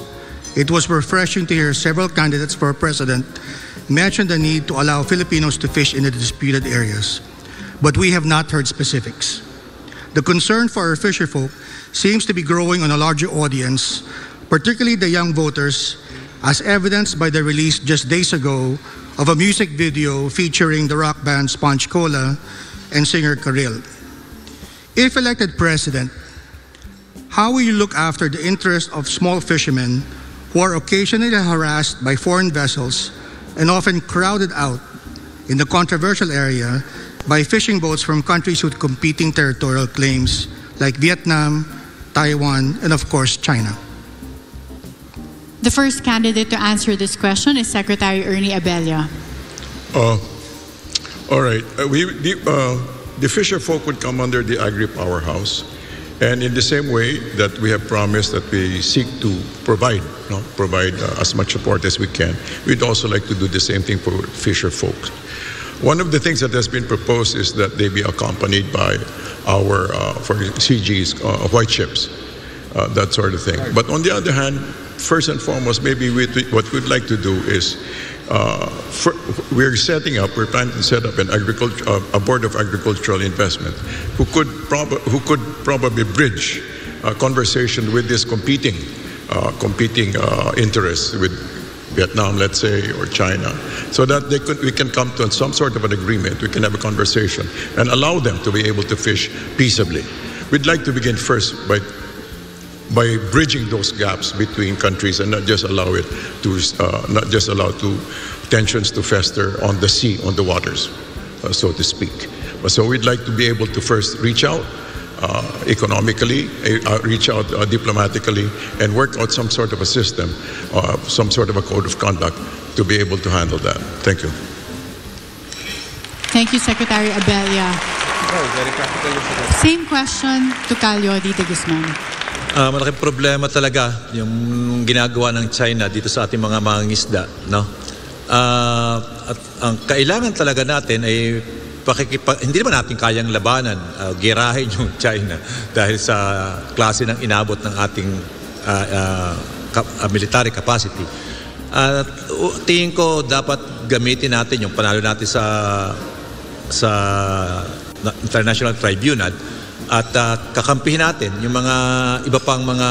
Speaker 12: It was refreshing to hear several candidates for president mention the need to allow Filipinos to fish in the disputed areas, but we have not heard specifics. The concern for our fisherfolk seems to be growing on a larger audience, particularly the young voters, as evidenced by the release just days ago of a music video featuring the rock band Sponge Cola and singer Karil. If elected president, how will you look after the interests of small fishermen who are occasionally harassed by foreign vessels and often crowded out in the controversial area by fishing boats from countries with competing territorial claims like Vietnam, Taiwan, and of course, China?
Speaker 2: The first candidate to answer this question is Secretary Ernie Abella.
Speaker 9: All right. The fisher folk would come under the Agri-Powerhouse. And in the same way that we have promised that we seek to provide as much support as we can, we'd also like to do the same thing for fisher folks. One of the things that has been proposed is that they be accompanied by our, for CGs, white ships, that sort of thing. But on the other hand, first and foremost, maybe what we'd like to do is we're planning to set up a board of agricultural investment who could probably bridge a conversation with this competing interests with Vietnam, let's say, or China, so that we can come to some sort of an agreement. We can have a conversation and allow them to be able to fish peaceably. We'd like to begin first by bridging those gaps between countries and not just allow tensions to fester on the sea, on the waters, so to speak. So we'd like to be able to first reach out economically, reach out diplomatically, and work out some sort of a system, some sort of a code of conduct to be able to handle that. Thank you.
Speaker 2: Thank you, Secretary Abella. Same question to Calio de Guzman.
Speaker 6: Malaking problema talaga yung ginagawa ng China dito sa ating mga mangingisda, no? At ang kailangan talaga natin ay hindi naman natin kayang labanan, girahin yung China dahil sa klase ng inabot ng ating military capacity. Tingin ko dapat gamitin natin yung panalo natin sa International Tribunal at kakampihin natin yung mga iba pang mga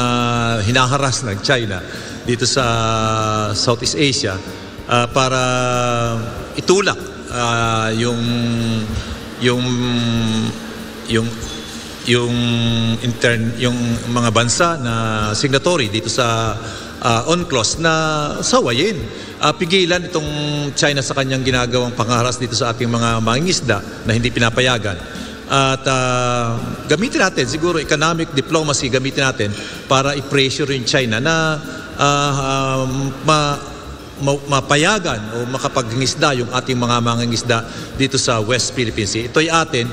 Speaker 6: hinaharas ng China dito sa Southeast Asia para itulak yung mga bansa na signatory dito sa UNCLOS na sawayin, pigilan itong China sa kanyang ginagawang pangharas dito sa ating mga mangingisda na hindi pinapayagan. At gamitin natin, siguro economic diplomacy gamitin natin para i-pressure yung China na mapayagan o makapaghingisda yung ating mga mangingisda dito sa West Philippine Sea. Ito'y atin,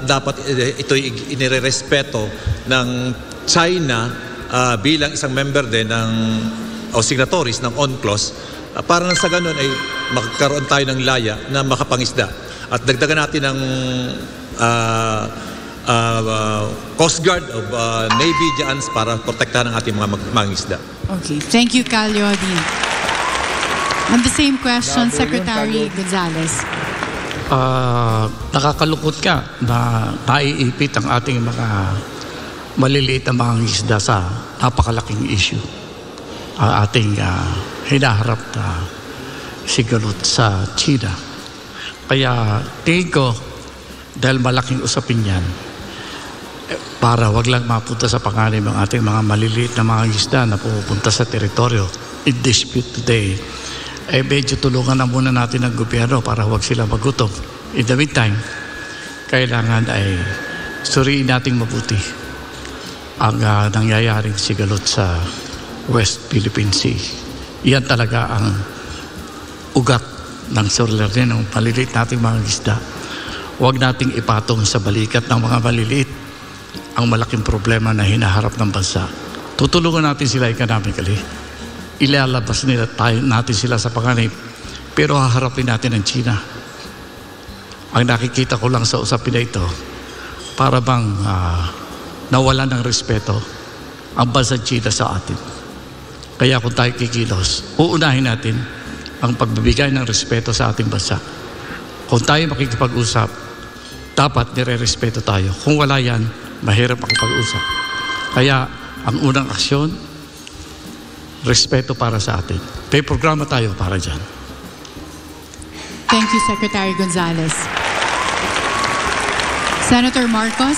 Speaker 6: dapat ito'y inirerespeto ng China bilang isang member din o signatories ng UNCLOS para nang sa ganun ay magkaroon tayo ng laya na makapangisda. At dagdagan natin ng Coast Guard of Navy dyan para protektahan ang ating mga mangingisda.
Speaker 2: Okay, thank you, Calio. On the same question, Secretary Gonzales.
Speaker 7: Nakakalungkot ka na naiipit ang ating mga maliliit na mga isda sa napakalaking issue. Ating hinaharap na sigalot sa China. Kaya tingin ko, dahil malaking usapin yan, para wag lang mapunta sa panganib ang ating mga maliliit na mga isda na pupunta sa teritoryo in dispute today, medyo tulungan na muna natin ang gobyerno para huwag sila magutom. In the meantime, kailangan ay suriin nating mabuti ang nangyayaring sigalot sa West Philippine Sea. Iyan talaga ang ugat ng suliranin ng maliliit nating mga isda. Huwag nating ipatong sa balikat ng mga maliliit ang malaking problema na hinaharap ng bansa. Tutulungan natin sila economically. Ilalabas natin sila sa panganib, pero haharapin natin ang China. Ang nakikita ko lang sa usapin na ito, para bang nawala ng respeto ang bansa China sa atin. Kaya kung tayo kikilos, uunahin natin ang pagbibigay ng respeto sa ating bansa. Kung tayo makikipag-usap, dapat nire-respeto tayo. Kung wala yan, mahirap makipag-usap. Kaya ang unang aksyon, respeto para sa atin. May programa tayo para dyan.
Speaker 2: Thank you, Secretary Gonzales. Senator Marcos.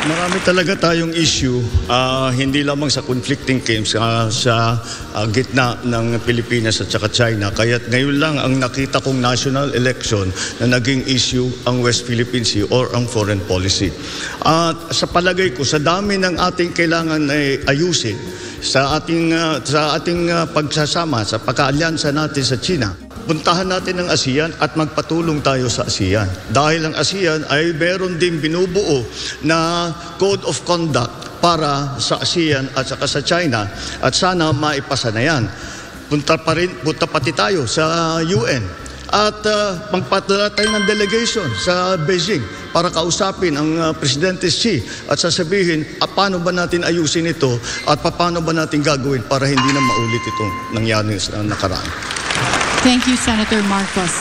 Speaker 8: Marami talaga tayong issue, hindi lamang sa conflicting camps sa gitna ng Pilipinas at saka China. Kaya't ngayon lang ang nakita kong national election na naging issue ang West Philippine Sea or ang foreign policy. At sa palagay ko, sa dami ng ating kailangan ayusin sa ating pagsasama, sa pagkaalyansa natin sa China, puntahan natin ang ASEAN at magpatulong tayo sa ASEAN. Dahil ang ASEAN ay meron din binubuo na code of conduct para sa ASEAN at saka sa China at sana maipasa na yan. Punta pati tayo sa UN at magpadala tayo ng delegation sa Beijing para kausapin ang Presidente Xi at sasabihin paano ba natin ayusin ito at paano ba natin gagawin para hindi na maulit itong nangyari sa nakaraan.
Speaker 2: Thank you, Senator Marcos.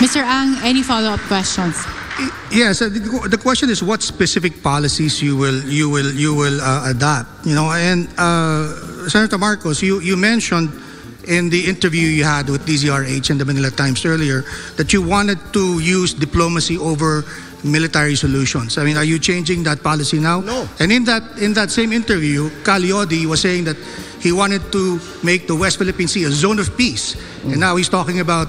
Speaker 2: Mr. Ang, any follow-up questions?
Speaker 12: Yes, the question is what specific policies you will adopt. And Senator Marcos, you mentioned in the interview you had with DZRH and the Manila Times earlier that you wanted to use diplomacy over military solutions. I mean, are you changing that policy now?
Speaker 8: No.
Speaker 12: And in that same interview, Calyodi was saying that he wanted to make the West Philippine Sea a zone of peace. And now he's talking about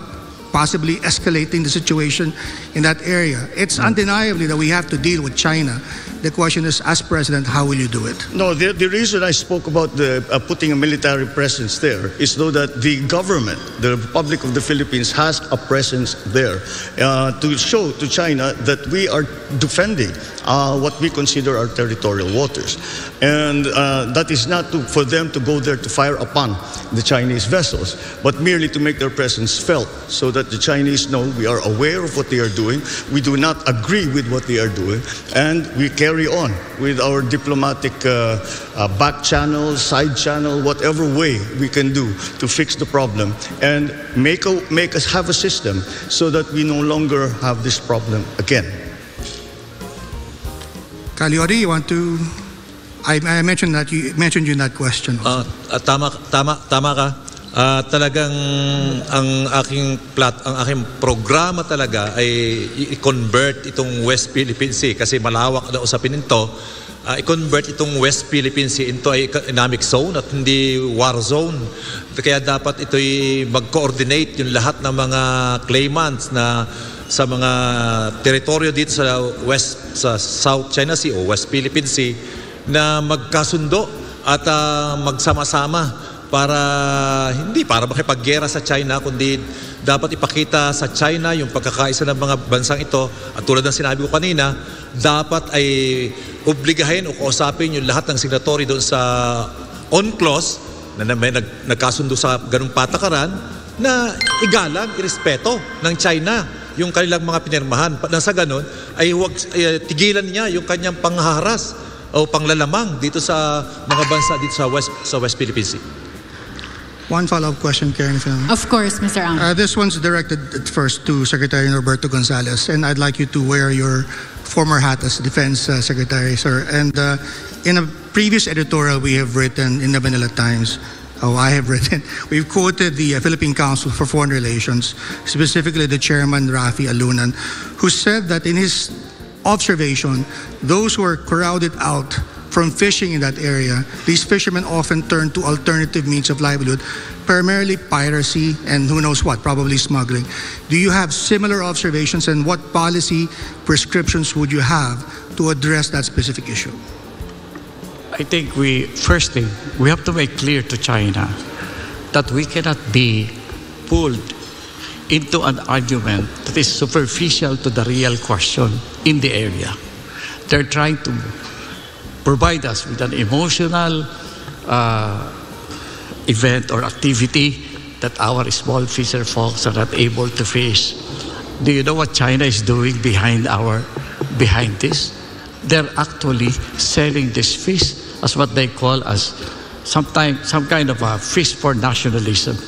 Speaker 12: possibly escalating the situation in that area. It's undeniably that we have to deal with China. The question is, as president, how will you do it?
Speaker 8: No, the reason I spoke about putting a military presence there is so that the government, the Republic of the Philippines, has a presence there to show to China that we are defending what we consider our territorial waters. And that is not for them to go there to fire upon the Chinese vessels, but merely to make their presence felt so that the Chinese know we are aware of what they are doing, we do not agree with what they are doing, and we carry on with our diplomatic back channel, side channel, whatever way we can do to fix the problem and make us have a system so that we no longer have this problem again.
Speaker 12: Calyodi, you want to... I mentioned that you mentioned in that question.
Speaker 6: Tama ka. Talagang ang aking programa talaga ay i-convert itong West Philippine Sea kasi malawak na usapin nito. I-convert itong West Philippine Sea into ay economic zone at hindi war zone. Kaya dapat ito'y mag-coordinate yung lahat ng mga claimants na sa mga teritoryo dito sa South China Sea o West Philippine Sea na magkasundo at magsama-sama hindi para makipaggera sa China, kundi dapat ipakita sa China yung pagkakaisa ng mga bansang ito at tulad ng sinabi ko kanina, dapat ay obligahin o kausapin yung lahat ng signatory doon sa UNCLOS na may nagkasundo sa ganung patakaran na igalang, irespeto ng China yung kanilang mga pinirmahan. Na sa ganun ay tigilan niya yung kanyang panghaharas o panglalamang dito sa mga bansa dito sa West Philippine Sea.
Speaker 12: One follow-up question, Karen Phil.
Speaker 2: Of course, Mr. Ang.
Speaker 12: This one's directed at first to Secretary Norberto Gonzales, and I'd like you to wear your former hat as Defense Secretary, sir. And in a previous editorial we have written in the Manila Times, I have written, we've quoted the Philippine Council for Foreign Relations, specifically the chairman, Rafi Alunan, who said that in his observation, those who are crowded out from fishing in that area, these fishermen often turn to alternative means of livelihood, primarily piracy and who knows what, probably smuggling. Do you have similar observations, and what policy prescriptions would you have to address that specific issue?
Speaker 7: I think first thing, we have to make clear to China that we cannot be pulled into an argument that is superficial to the real question in the area. They're trying to provide us with an emotional event or activity that our small fisher folks are not able to fish. Do you know what China is doing behind this? They're actually selling this fish as what they call as some kind of a fish for nationalism.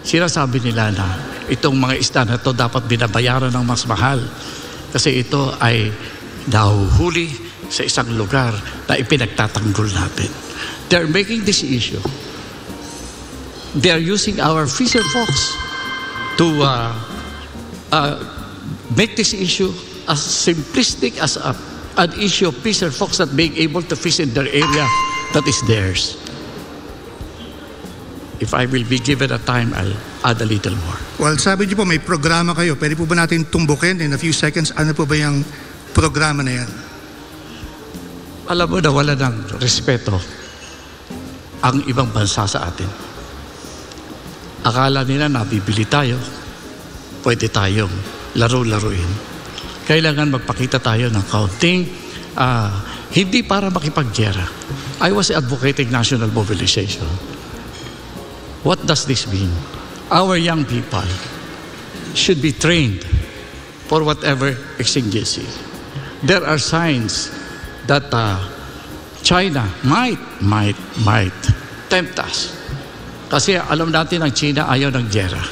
Speaker 7: Sinasabi nila na itong mga isda na ito dapat binabayaran ng mas mahal kasi ito ay nahuhuli sa isang lugar na ipinagtatanggol natin. They're making this issue. They're using our fisher folks to make this issue as simplistic as a an issue of fisher folks not being able to fish in their area that is theirs. If I will be given a time, I'll add a little more.
Speaker 12: Well, sabi niyo po may programa kayo. Pwede po ba natin tumbukin in a few seconds? Ano po ba yung programa na yan?
Speaker 7: Alam mo na wala ng respeto ang ibang bansa sa atin. Akala nila nabibili tayo, pwede tayong laro-laruin. Kailangan magpakita tayo ng kaunting, hindi para makipaggera. I was advocating national mobilization. What does this mean? Our young people should be trained for whatever exigency. There are signs that China might tempt us. Kasi alam natin ang China ayaw ng gera.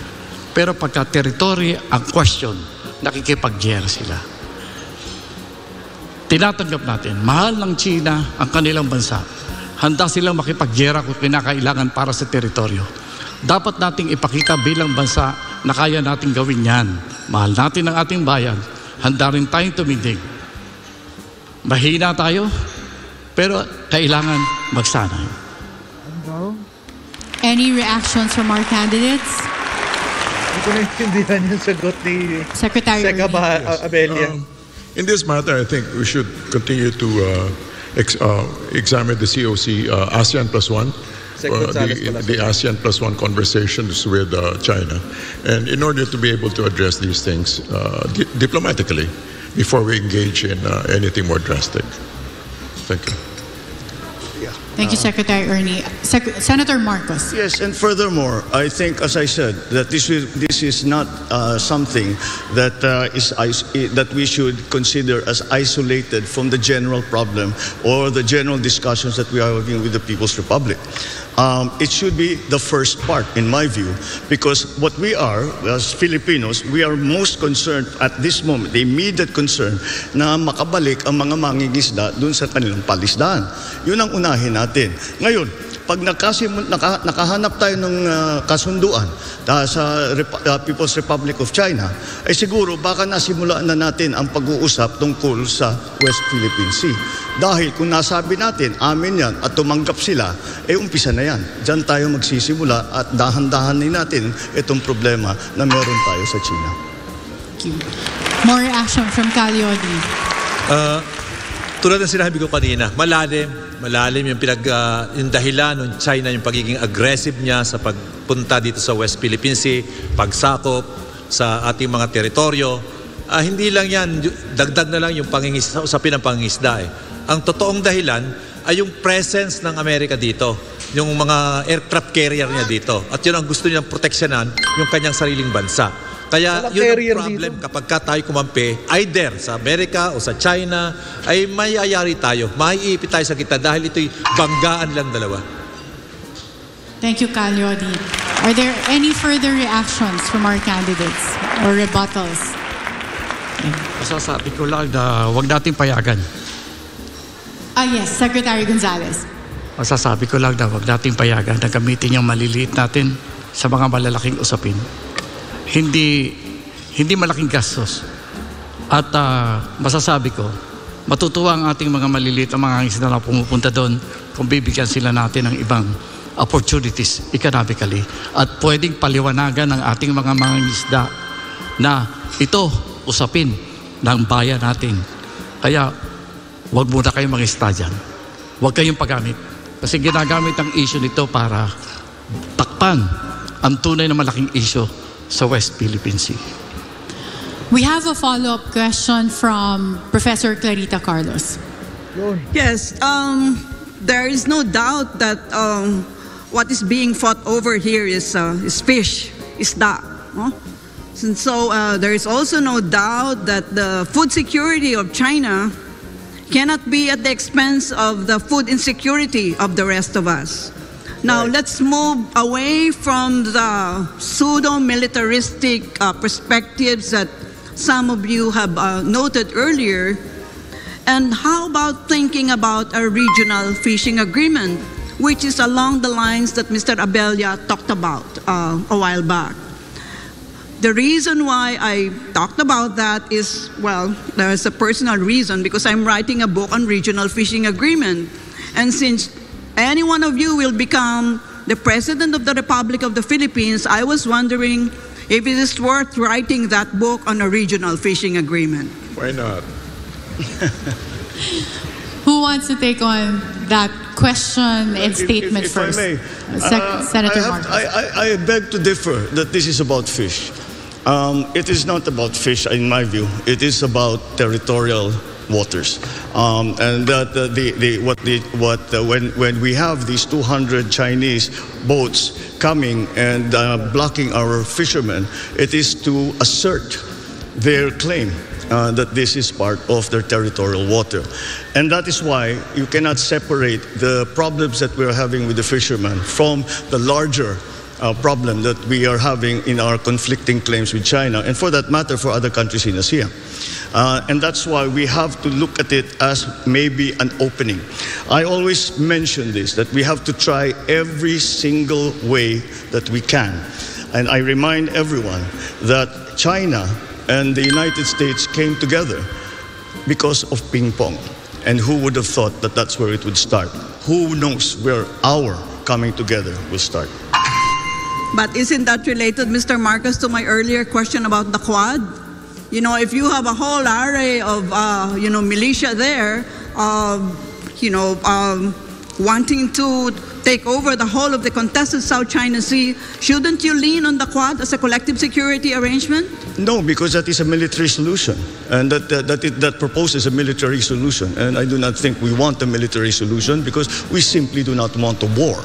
Speaker 7: Pero pagka territory ang question, nakikipaggera sila. Tinatanggap natin, mahal ng China ang kanilang bansa. Handa silang makipaggera kung kinakailangan para sa teritoryo. Dapat nating ipakita bilang bansa na kaya nating gawin yan. Mahal natin ang ating bayan. Handa rin tayong tumindig. Mahina tayo, pero kailangan magsanay.
Speaker 2: Any reactions from our candidates?
Speaker 1: Hindi ko naintindihan yung sagot ni
Speaker 2: Secretary
Speaker 1: Sec. Abella.
Speaker 9: In this matter, I think we should continue to examine the COC ASEAN Plus One, the ASEAN Plus One conversations with China, and in order to be able to address these things diplomatically before we engage in anything more drastic. Thank you.
Speaker 2: Thank you, Secretary Ernie. Senator Marcos.
Speaker 8: Yes, and furthermore, I think, as I said, that this is not something that that we should consider as isolated from the general problem or the general discussions that we are having with the People's Republic. It should be the first part, in my view, because what we are, as Filipinos, we are most concerned at this moment, the immediate concern, na makabalik ang mga mangingisda dun sa kanilang palisdaan. Yun ang unahin natin. Ngayon, pag nakahanap tayo ng kasunduan sa People's Republic of China, ay siguro baka nasimulaan na natin ang pag-uusap tungkol sa West Philippine Sea. Dahil kung nasabi natin, amin yan, at tumanggap sila, umpisa na yan. Diyan tayo magsisimula at dahan-dahanin natin itong problema na meron tayo sa China.
Speaker 2: Thank you. More reaction from Calyodi.
Speaker 6: Tulad ng sinabi ko kanina, malalim yung dahilan ng China, yung pagiging aggressive niya sa pagpunta dito sa West Philippine Sea, pagsakop sa ating mga teritoryo. Hindi lang yan, dagdag na lang yung usapin ng pangingisda. Ang totoong dahilan ay yung presence ng Amerika dito, yung mga aircraft carrier niya dito. At yun ang gusto niyang proteksyonan, yung kanyang sariling bansa. Kaya yun ang problem kapag tayo kumampi, either sa Amerika o sa China, ay may ayari tayo, maiipit tayo sa kita dahil ito'y banggaan lang dalawa.
Speaker 2: Thank you, Calyodi. Are there any further reactions from our candidates or rebuttals?
Speaker 7: Masasabi ko lang na huwag nating payagan.
Speaker 2: Yes, Secretary Gonzales.
Speaker 7: Masasabi ko lang na huwag nating payagan na gamitin yung maliliit natin sa mga malalaking usapin. Hindi malaking gastos. At masasabi ko, matutuwa ang ating mga maliliit ang mga isda na pumupunta doon kung bibigyan sila natin ng ibang opportunities economically. At pwedeng paliwanagan ng ating mga isda na ito usapin ng bayan natin. Kaya huwag muna kayong mag-isda dyan. Huwag kayong paggamit. Kasi ginagamit ang issue nito para takpan ang tunay na malaking issue sa West Philippine Sea.
Speaker 2: We have a follow-up question from Professor Clarita Carlos.
Speaker 10: Yes, there is no doubt that what is being fought over here is fish, isda. No? And so there is also no doubt that the food security of China cannot be at the expense of the food insecurity of the rest of us. Now, let's move away from the pseudo-militaristic perspectives that some of you have noted earlier. And how about thinking about a regional fishing agreement, which is along the lines that Mr. Abella talked about a while back? The reason why I talked about that is, well, there's a personal reason because I'm writing a book on regional fishing agreement. And since any one of you will become the President of the Republic of the Philippines, I was wondering if it is worth writing that book on a regional fishing agreement.
Speaker 9: Why not?
Speaker 2: Who wants to take on that question and statement
Speaker 8: if
Speaker 2: first?
Speaker 8: I may,
Speaker 2: Senator Marcos.
Speaker 8: I beg to differ that this is about fish. It is not about fish, in my view. It is about territorial waters, and that when we have these 200 Chinese boats coming and blocking our fishermen, it is to assert their claim that this is part of their territorial water. And that is why you cannot separate the problems that we're having with the fishermen from the larger problem that we are having in our conflicting claims with China, and for that matter, for other countries in ASEAN. And that's why we have to look at it as maybe an opening. I always mention this, that we have to try every single way that we can. And I remind everyone that China and the United States came together because of ping pong. And who would have thought that that's where it would start? Who knows where our coming together will start?
Speaker 10: But isn't that related, Mr. Marcos, to my earlier question about the Quad? You know, if you have a whole array of, militia there, wanting to take over the whole of the contested South China Sea, shouldn't you lean on the Quad as a collective security arrangement?
Speaker 8: No, because that is a military solution, and that proposes a military solution. And I do not think we want a military solution because we simply do not want a war.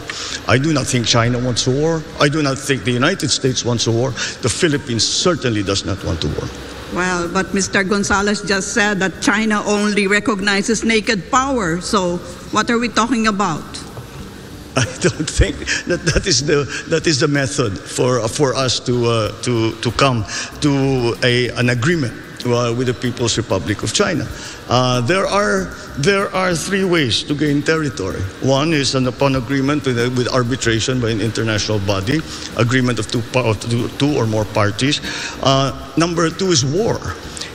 Speaker 8: I do not think China wants a war. I do not think the United States wants a war. The Philippines certainly does not want a war.
Speaker 10: Well, but Mr. Gonzales just said that China only recognizes naked power. So what are we talking about?
Speaker 8: I don't think that is the method for us to come to an agreement with the People's Republic of China. There are three ways to gain territory. One is upon agreement with arbitration by an international body, agreement of two or more parties. Number two is war.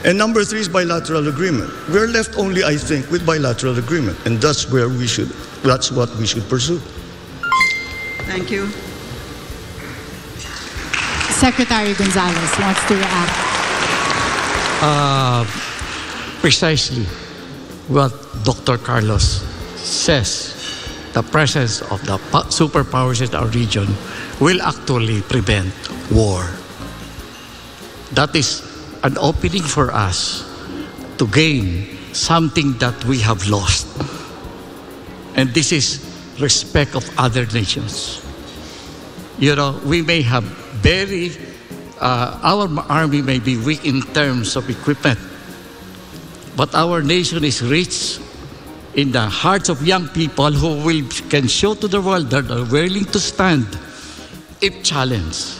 Speaker 8: And number three is bilateral agreement. We're left only, I think, with bilateral agreement, and that's what we should pursue.
Speaker 10: Thank you.
Speaker 2: Secretary Gonzales wants to react.
Speaker 7: Precisely what Dr. Carlos says. The presence of the superpowers in our region will actually prevent war. That is an opening for us to gain something that we have lost. And this is respect of other nations. You know, we may have our army may be weak in terms of equipment, but our nation is rich in the hearts of young people who can show to the world that they're willing to stand if challenged.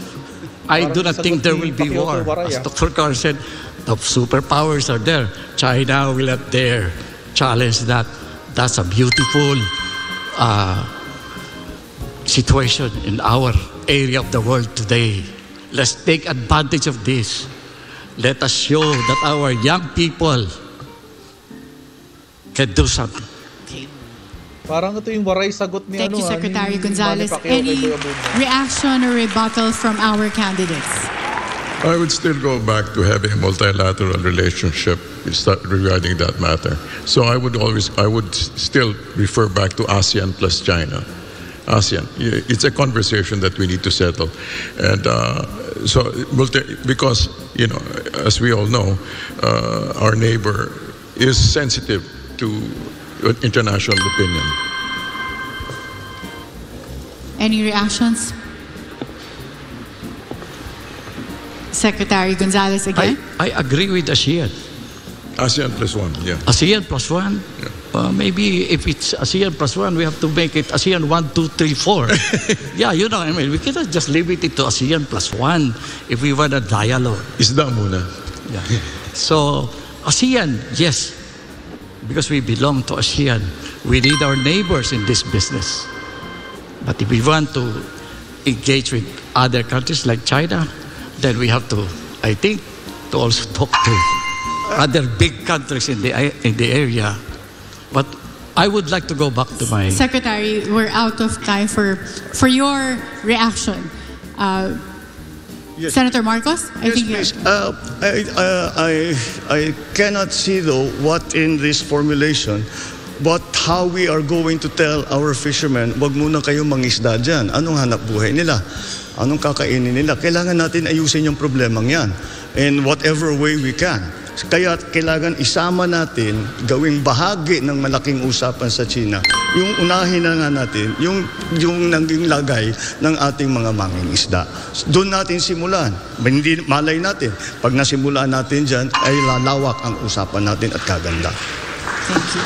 Speaker 7: I do not think there will be war. As Dr. Carr said, the superpowers are there. China will not dare challenge that. That's a beautiful situation in our area of the world today. Let's take advantage of this. Let us show that our young people can do something.
Speaker 1: Parang ito yung waray sagot ni
Speaker 2: Thank you, Secretary Gonzales. Any reaction or rebuttal from our candidates?
Speaker 9: I would still go back to having a multilateral relationship regarding that matter. So I would still refer back to ASEAN plus China. ASEAN, it's a conversation that we need to settle. And because, as we all know, our neighbor is sensitive to international opinion.
Speaker 2: Any reactions? Secretary Gonzales again?
Speaker 7: I agree with ASEAN.
Speaker 9: ASEAN plus one, yeah.
Speaker 7: ASEAN plus one?
Speaker 9: Yeah.
Speaker 7: Maybe if it's ASEAN plus one, we have to make it ASEAN 1, 2, 3, 4. Yeah, we cannot just limit it to ASEAN plus one if we want a dialogue.
Speaker 9: Isda muna.
Speaker 7: Yeah. So, ASEAN, yes. Because we belong to ASEAN. We need our neighbors in this business. But if we want to engage with other countries like China, then we have to, I think, to also talk to other big countries in the area. But I would like to go back to my...
Speaker 2: Secretary, we're out of time for your reaction.
Speaker 8: Yes.
Speaker 2: Senator Marcos, I think
Speaker 8: please. I cannot see though what in this formulation, but how we are going to tell our fishermen, wag muna kayong mangisda dyan. Anong hanap buhay nila? Anong kakainin nila? Kailangan natin ayusin yung problemang yan in whatever way we can. Kaya kailangan isama natin, gawing bahagi ng malaking usapan sa China, yung unahin na nga natin, yung naging lagay ng ating mga mangingisda. Doon natin simulan. Hindi malay natin. Pag nasimulan natin dyan, ay lalawak ang usapan natin at kaganda.
Speaker 2: Thank you.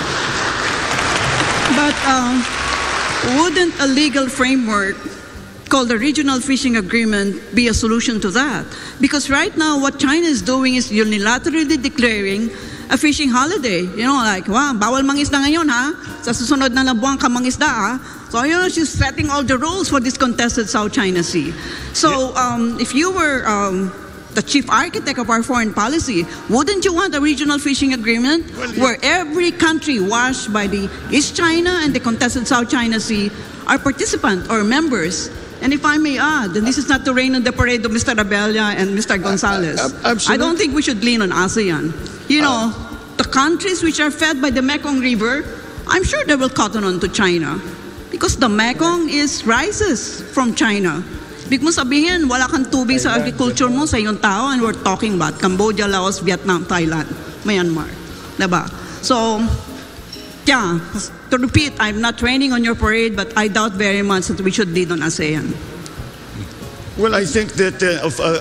Speaker 10: But wouldn't a legal framework called the Regional Fishing Agreement be a solution to that? Because right now, what China is doing is unilaterally declaring a fishing holiday. You know, like, wow, bawal mangisda ngayon, ha? Sa susunod na buwan ka mangisda, ha? So, you know, she's setting all the rules for this contested South China Sea. So, if you were the chief architect of our foreign policy, wouldn't you want a regional fishing agreement where every country washed by the East China and the contested South China Sea are participants or members? And if I may add, and this is not to rain on the parade of Mr. Abella and Mr. Gonzales, I don't think we should lean on ASEAN. You know, the countries which are fed by the Mekong River, I'm sure they will cotton on to China. Because the Mekong rises from China. Big mo sabihin, wala kang tubig sa agriculture mo sa iyong tao, and we're talking about Cambodia, Laos, Vietnam, Thailand, Myanmar. Diba? So, yeah, to repeat, I'm not raining on your parade, but I doubt very much that we should lead on ASEAN.
Speaker 8: Well, I think that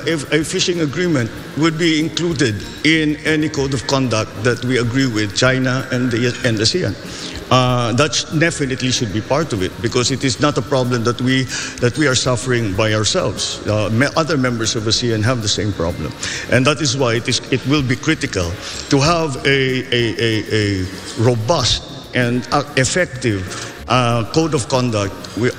Speaker 8: if a fishing agreement would be included in any code of conduct that we agree with China and ASEAN. That definitely should be part of it, because it is not a problem that we are suffering by ourselves. Other members of ASEAN have the same problem, and that is why it will be critical to have a robust and effective code of conduct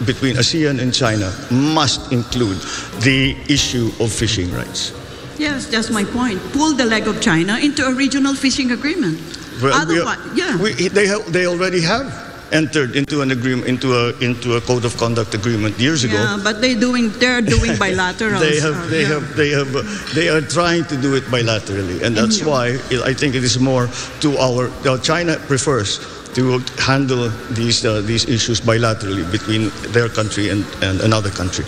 Speaker 8: between ASEAN and China must include the issue of fishing rights.
Speaker 10: Yes, that's my point. Pull the leg of China into a regional fishing agreement.
Speaker 8: Well,
Speaker 10: Otherwise,
Speaker 8: they already have entered into an agreement, into a code of conduct agreement years ago.
Speaker 10: Yeah, but they're doing bilaterals.
Speaker 8: They are trying to do it bilaterally, and that's why I think it is more to China prefers to handle these issues bilaterally between their country and another country.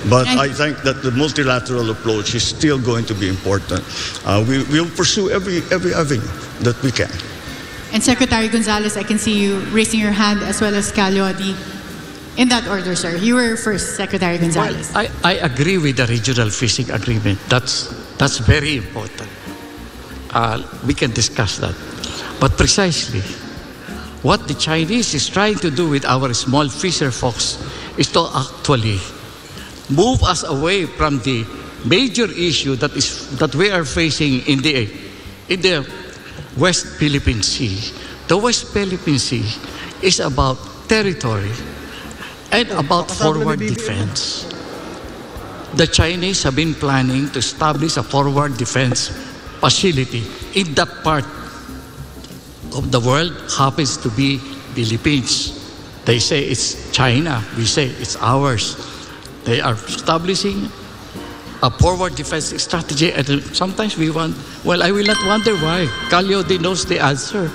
Speaker 8: But I think that the multilateral approach is still going to be important. We will pursue every avenue that we can.
Speaker 2: And Secretary Gonzales, I can see you raising your hand, as well as Calyodi. In that order, sir. You were first, Secretary Gonzales.
Speaker 7: Well, I agree with the regional fishing agreement. That's very important. We can discuss that. But precisely, what the Chinese is trying to do with our small fisher folks is to actually move us away from the major issue that we are facing in the West Philippine Sea. The West Philippine Sea is about territory and about forward defense. The Chinese have been planning to establish a forward defense facility in that part of the world. Happens to be Philippines. They say it's China. We say it's ours. They are establishing a forward defense strategy, and sometimes we want, well, I will not wonder why. Calyodi knows the answer.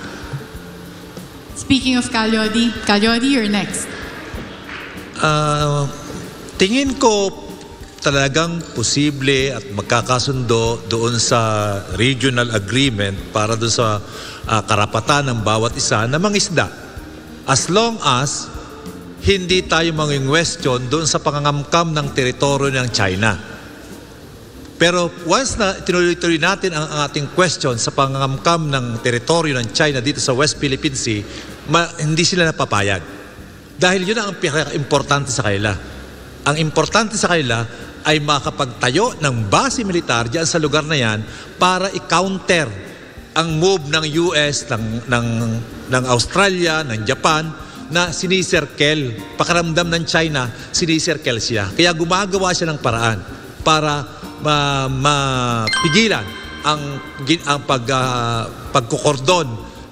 Speaker 2: Speaking of Calyodi, you're next.
Speaker 6: Tingin ko talagang posible at magkakasundo doon sa regional agreement para doon sa karapatan ng bawat isa na mangisda. As long as hindi tayo manging-question doon sa pangangamkam ng teritoryo ng China. Pero once na tinuloy-tuloy natin ang ating question sa pangangamkam ng teritoryo ng China dito sa West Philippine Sea, hindi sila napapayag. Dahil yun ang pinaka-importante sa kanila. Ang importante sa kanila ay makapagtayo ng base militar diyan sa lugar na yan para i-counter ang move ng US, ng Australia, ng Japan na sinisirkel. Pakaramdam ng China, sinisirkel siya. Kaya gumagawa siya ng paraan para mapigilan ang pagkukordon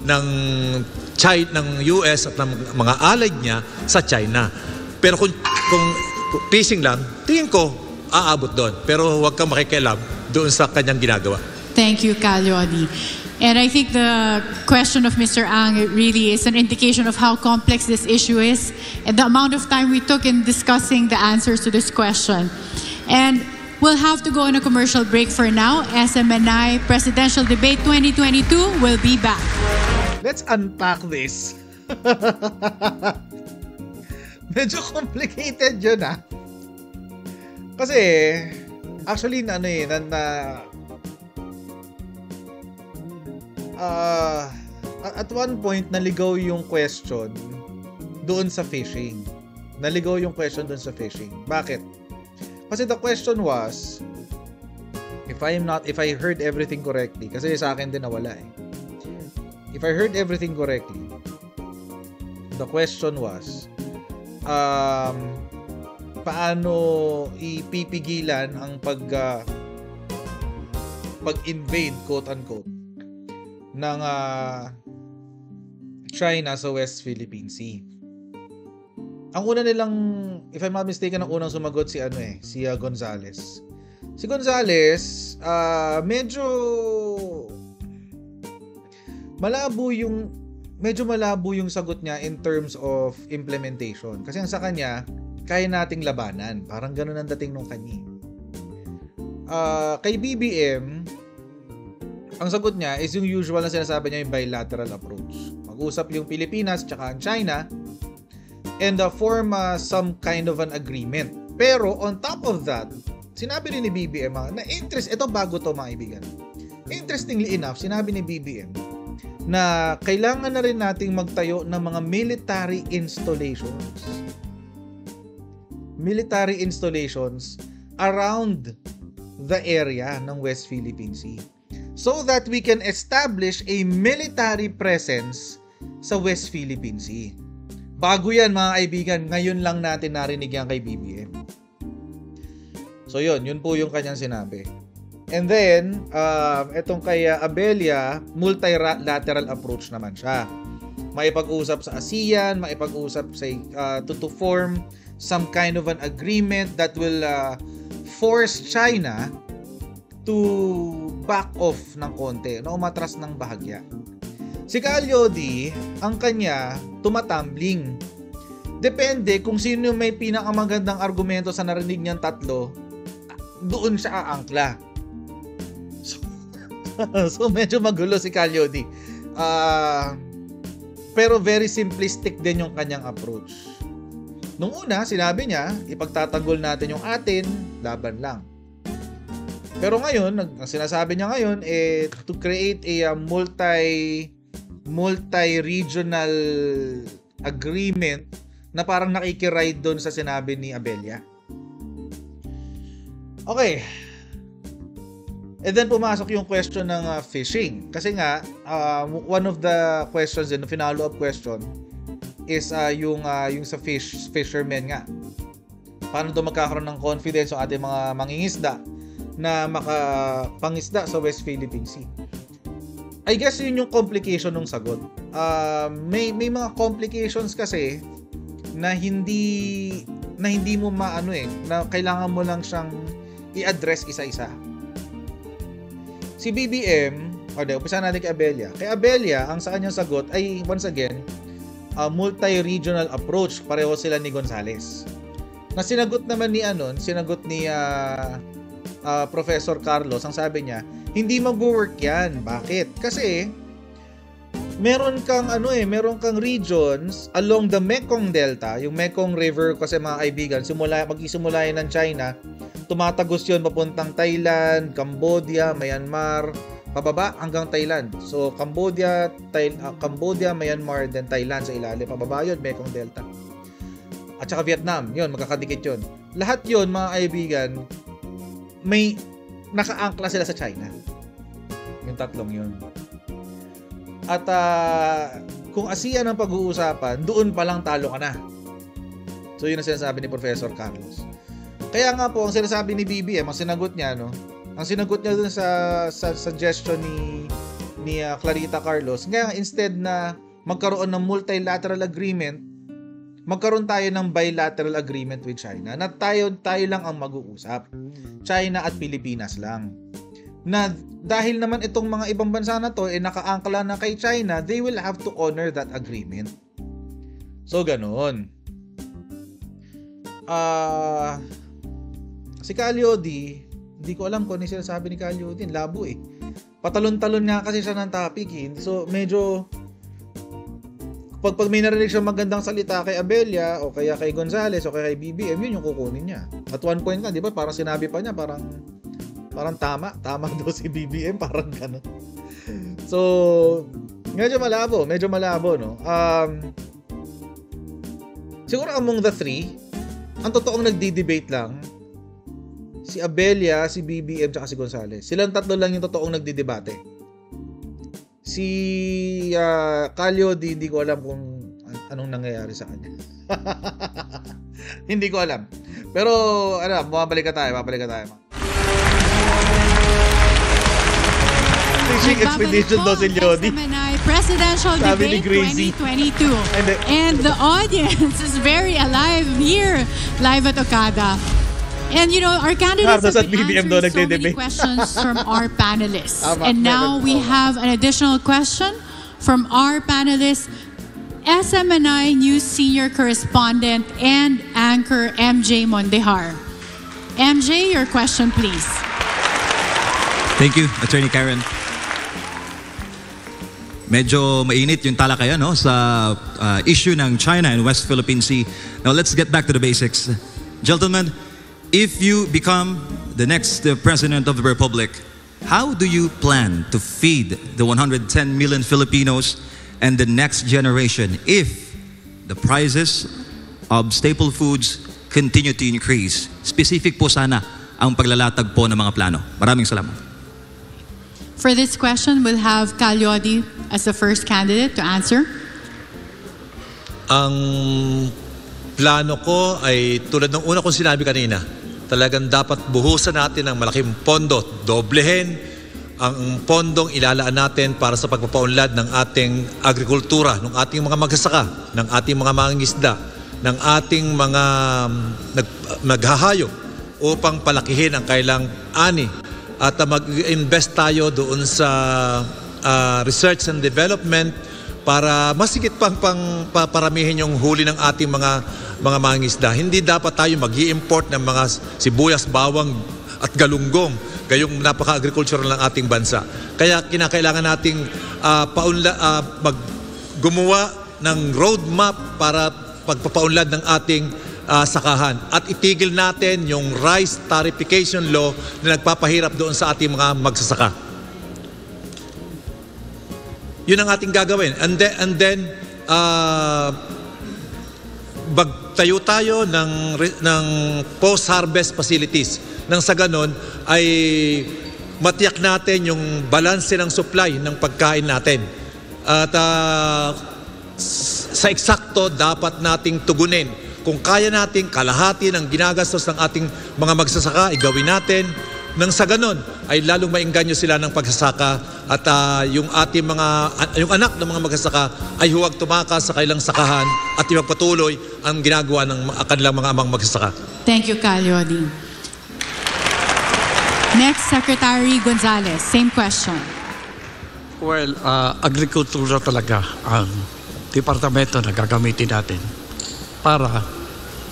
Speaker 6: ng US at ng mga allied niya sa China. Pero kung peacing lang, tingin ko aabot doon. Pero huwag kang makikialam doon sa kanyang ginagawa.
Speaker 2: Thank you, Calyodi. And I think the question of Mr. Ang really is an indication of how complex this issue is and the amount of time we took in discussing the answers to this question. And we'll have to go on a commercial break for now. SMNI Presidential Debate 2022 will be back.
Speaker 1: Let's unpack this. Medyo complicated yun Kasi, actually, at one point, naligaw yung question doon sa fishing. Bakit? Kasi the question was, if I heard everything correctly, kasi sa akin din nawala If I heard everything correctly, the question was, paano ipipigilan ang pag-invade, quote-unquote, ng China sa West Philippine Sea. Ang una nilang, if I'm not mistaken, ang unang sumagot si Gonzales. Si Gonzales, medyo malabo yung sagot niya in terms of implementation. Kasi ang sa kanya, kaya nating labanan. Parang ganun ang dating nung kanya. Kay BBM, ang sagot niya is yung usual na sinasabi niya, yung bilateral approach. Mag-usap yung Pilipinas tsaka ang China and form some kind of an agreement. Pero on top of that, sinabi rin ni BBM na ito bago to mga kaibigan. Interestingly enough, sinabi ni BBM na kailangan na rin nating magtayo ng mga military installations around the area ng West Philippine Sea so that we can establish a military presence sa West Philippine Sea. Bago yan mga kaibigan, ngayon lang natin narinig yan kay BBM. So yun po yung kanyang sinabi. And then, etong kay Abella, multilateral approach naman siya. Maipag-usap sa ASEAN, maipag-usap sa to form some kind of an agreement that will force China to back off ng konti, umatras ng bahagya. Si Calyodi, ang kanya, tumatumbling. Depende kung sino may pinakamagandang argumento sa narinig niyang tatlo, doon siya aangkla. So medyo magulo si Calyodi. Pero very simplistic din yung kanyang approach. Nung una, sinabi niya, ipagtatanggol natin yung atin, laban lang. Pero ngayon, ang sinasabi niya ngayon, to create a multi-regional agreement na parang nakikiride doon sa sinabi ni Abella. Okay. And then pumasok yung question ng fishing. Kasi nga, one of the questions din, the follow-up question, is yung sa fishermen nga. Paano daw magkakaroon ng confidence sa ating mga mangingisda na makapangisda sa West Philippine Sea? I guess yun yung complication ng sagot. May mga complications kasi na hindi mo na kailangan mo lang siyang i-address isa-isa. Si BBM, umpisa natin kay Abella. Kay Abella, ang sa kanyang sagot ay once again, multi-regional approach. Pareho sila ni Gonzales. Na sinagot naman ni Professor Carlos, ang sabi niya, hindi mag-work yan. Bakit? Kasi meron kang regions along the Mekong Delta, yung Mekong River kasi mga kaibigan, magsisimula yan ng China, tumatagos yun papuntang Thailand, Cambodia, Myanmar, pababa hanggang Thailand. So Cambodia, Myanmar, then Thailand sa ilalim, pababa yun, Mekong Delta. At saka Vietnam, yun, magkakadikit yun. Lahat yun mga kaibigan, may nakaangkla sila sa China. Yung tatlong yun. At kung ASEAN ang pag-uusapan, doon pa lang talo ka na. So yun ang sinasabi ni Professor Carlos. Kaya nga po, ang sinasabi ni BBM, ang sinagot niya, no? Ang sinagot niya dun sa suggestion ni Clarita Carlos, kaya instead na magkaroon ng multilateral agreement, magkaroon tayo ng bilateral agreement with China na tayo lang ang mag-uusap. China at Pilipinas lang. Na dahil naman itong mga ibang bansa na to nakaangkla na kay China, they will have to honor that agreement. So, ganun. Si Calyodi, hindi ko alam kung ano yung sinasabi ni Calyodi. Labo eh. Patalon-talon nga kasi siya ng topic eh. So, medyo pag may narinig siya magandang salita kay Abella o kaya kay Gonzales o kaya kay BBM, yun yung kukunin niya. At one point nga, di ba, parang sinabi pa niya, parang tama daw si BBM, parang gano'n. So, medyo malabo, no? Siguro among the three, ang totoong nagdi-debate lang, si Abella, si BBM, tsaka si Gonzales. Silang tatlo lang yung totoong nagdi-debate. Si Calyodi, hindi ko alam kung anong nangyayari sa kanya. Hindi ko alam. Pero, mababalik ka tayo. Fishing expedition daw si Lodi.
Speaker 2: Presidential Debate 2022. And the audience is very alive here, live at Okada. And you know, our candidates have been answering so many questions from our panelists. And now we have an additional question from our panelists, SMNI News Senior Correspondent and Anchor MJ Mondejar. MJ, your question please.
Speaker 13: Thank you, Attorney Karen. Medyo mainit yung talakayan sa issue ng China and West Philippine Sea. Now let's get back to the basics. Gentlemen, if you become the next President of the Republic, how do you plan to feed the 110 million Filipinos and the next generation if the prices of staple foods continue to increase? Specific po sana ang paglalatag po ng mga plano. Maraming salamat.
Speaker 2: For this question, we'll have Calyodi as the first candidate to answer.
Speaker 6: Ang plano ko ay tulad ng una kong sinabi kanina, talagang dapat buhusan natin ng malaking pondo, doblehin ang pondong ilalaan natin para sa pagpapaunlad ng ating agrikultura, ng ating mga magsasaka, ng ating mga mangingisda, ng ating mga naghahayop upang palakihin ang kailang ani at mag-invest tayo doon sa research and development para masigit pang paparamihin yung huli ng ating mga mangingisda. Hindi dapat tayo mag-i-import ng mga sibuyas, bawang at galunggong, gayong napaka-agricultural ng ating bansa. Kaya kinakailangan nating gumawa ng roadmap para pagpapaunlad ng ating sakahan. At itigil natin yung rice tarification law na nagpapahirap doon sa ating mga magsasaka. Yun ang ating gagawin. And then magtayo tayo ng post-harvest facilities. Nang sa ganon ay matiyak natin yung balanse ng supply ng pagkain natin. At sa eksakto dapat nating tugunin. Kung kaya nating kalahati ng ginagastos ng ating mga magsasaka, igawin natin. Nang sa ganon ay lalong maingganyo sila ng pagsasaka at yung ating yung anak ng mga magsasaka ay huwag tumakas sa kailang sakahan at ipagpatuloy ang ginagawa ng kanilang mga amang magsasaka.
Speaker 2: Thank you, Calyodi. Next, Secretary Gonzales, same question.
Speaker 7: Well, agrikultura talaga ang departamento na gagamitin natin para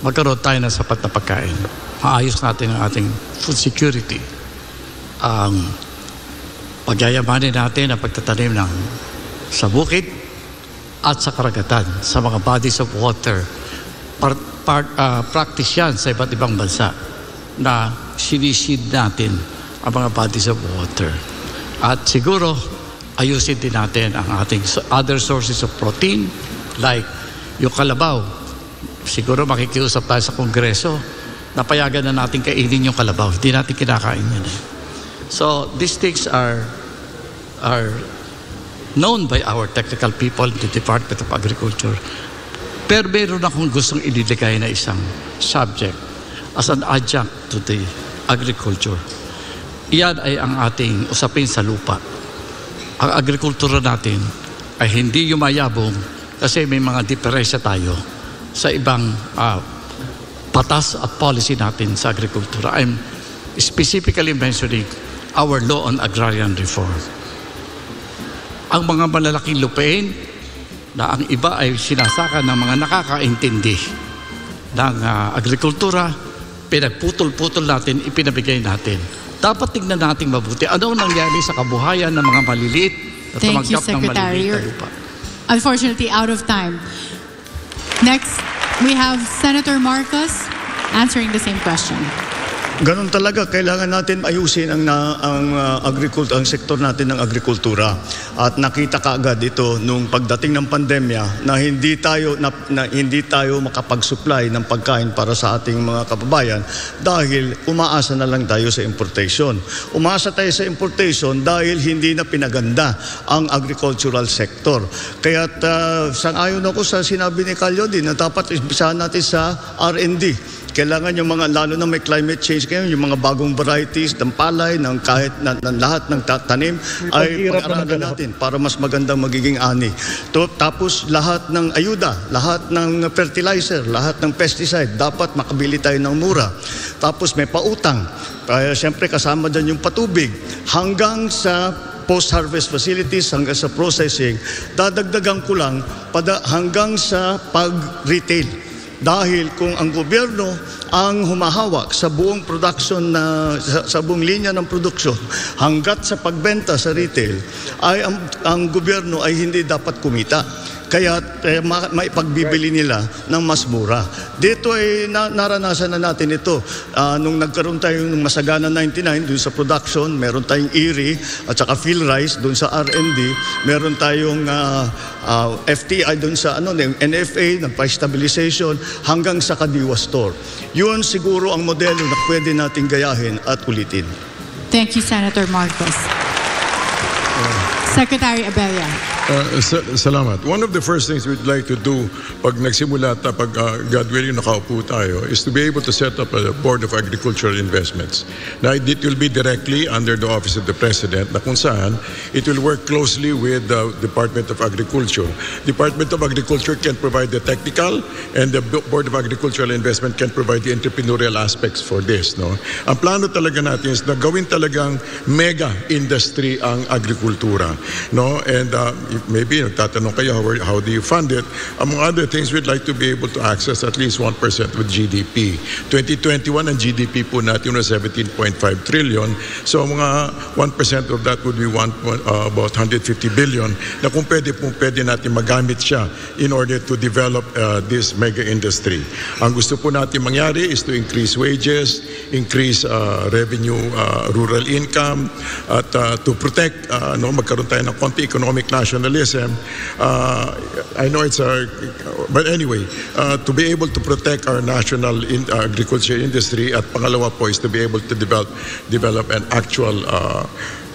Speaker 7: magkaroon tayo ng sapat na pagkain. Maayos natin ang ating food security. Pagyayamanin natin ang pagtatanim sa bukid at sa karagatan, sa mga bodies of water. Practice yan sa iba't ibang bansa na sinisid natin ang mga bodies of water. At siguro, ayusin din natin ang ating other sources of protein like yung kalabaw. Siguro makikiusap tayo sa Kongreso na payagan na natin kainin yung kalabaw. Hindi natin kinakain yan. So these things are known by our technical people in the Department of Agriculture. Pero meron akong gustong iniligay na isang subject. as an adjunct to the agriculture. Iyan ay ang ating usapin sa lupa. Ang agrikultura natin ay hindi yumayabong kasi may mga diferensya tayo sa ibang patas at policy natin sa agrikultura. I'm specifically mentioning our law on agrarian reform. Ang mga malalaking lupain na ang iba ay sinasaka ng mga nakakaintindi ng agrikultura, pinagputol-putol natin, ipinabigay natin. Dapat tignan natin mabuti ano nangyari sa kabuhayan ng mga maliliit at
Speaker 2: Thank you,
Speaker 7: tumanggap ng
Speaker 2: Secretary.
Speaker 7: maliliit na lupa.
Speaker 2: Unfortunately, out of time. Next, we have Senator Marcos answering the same question.
Speaker 8: Ganun talaga, kailangan natin ayusin ang sektor natin ng agrikultura. At nakita kaagad ito nung pagdating ng pandemya na hindi tayo makapag-supply ng pagkain para sa ating mga kababayan dahil umaasa na lang tayo sa importation. Umaasa tayo sa importation dahil hindi na pinaganda ang agricultural sector. Kaya sang-ayon ako sa sinabi ni Calyodi na dapat ibisahan natin sa R&D. Kailangan yung mga, lalo na may climate change ngayon, yung mga bagong varieties ng palay, ng kahit na lahat ng tanim ay pag-aralan natin para mas magandang magiging ani. Tapos lahat ng ayuda, lahat ng fertilizer, lahat ng pesticide, dapat makabili tayo ng mura. Tapos may pautang. Kaya siyempre kasama dyan yung patubig. Hanggang sa post-harvest facilities, hanggang sa processing, dadagdagan ko lang hanggang sa pag-retail. Dahil kung ang gobyerno ang humahawak sa buong production sa buong linya ng produksyon hanggat sa pagbenta sa retail, ay ang gobyerno ay hindi dapat kumita. Kaya maipagbibili nila ng mas mura. Dito ay naranasan na natin ito. Nung nagkaroon tayo ng Masagana 99 dun sa production, meron tayong IRI at saka PhilRice dun sa R&D, meron tayong FTI dun sa NFA, ng price stabilization, hanggang sa Kadiwa Store. Yun siguro ang modelo na pwede natin gayahin at ulitin.
Speaker 2: Thank you, Senator Marcos. Secretary Abella.
Speaker 9: Salamat. One of the first things we'd like to do pag nagsimula pag God willing nakaupo tayo is to be able to set up a Board of Agricultural Investments. Now, it will be directly under the Office of the President na kung saan it will work closely with the Department of Agriculture. Department of Agriculture can provide the technical and the Board of Agricultural Investment can provide the entrepreneurial aspects for this. No? Ang plano talaga natin is na gawin talagang mega industry ang agrikultura. No? And maybe tatanong kayo, how do you fund it? Among other things, we'd like to be able to access at least 1% with GDP. 2021, ang GDP po natin was 17.5 trillion. So mga 1% of that would be about 150 billion na kung pwede natin magamit siya in order to develop this mega industry. Ang gusto po natin mangyari is to increase wages, increase revenue, rural income, at to protect, magkaroon tayo ng konti economic nationalism. I know it's but anyway, to be able to protect our national agriculture industry, at pangalawa po is to be able to develop an actual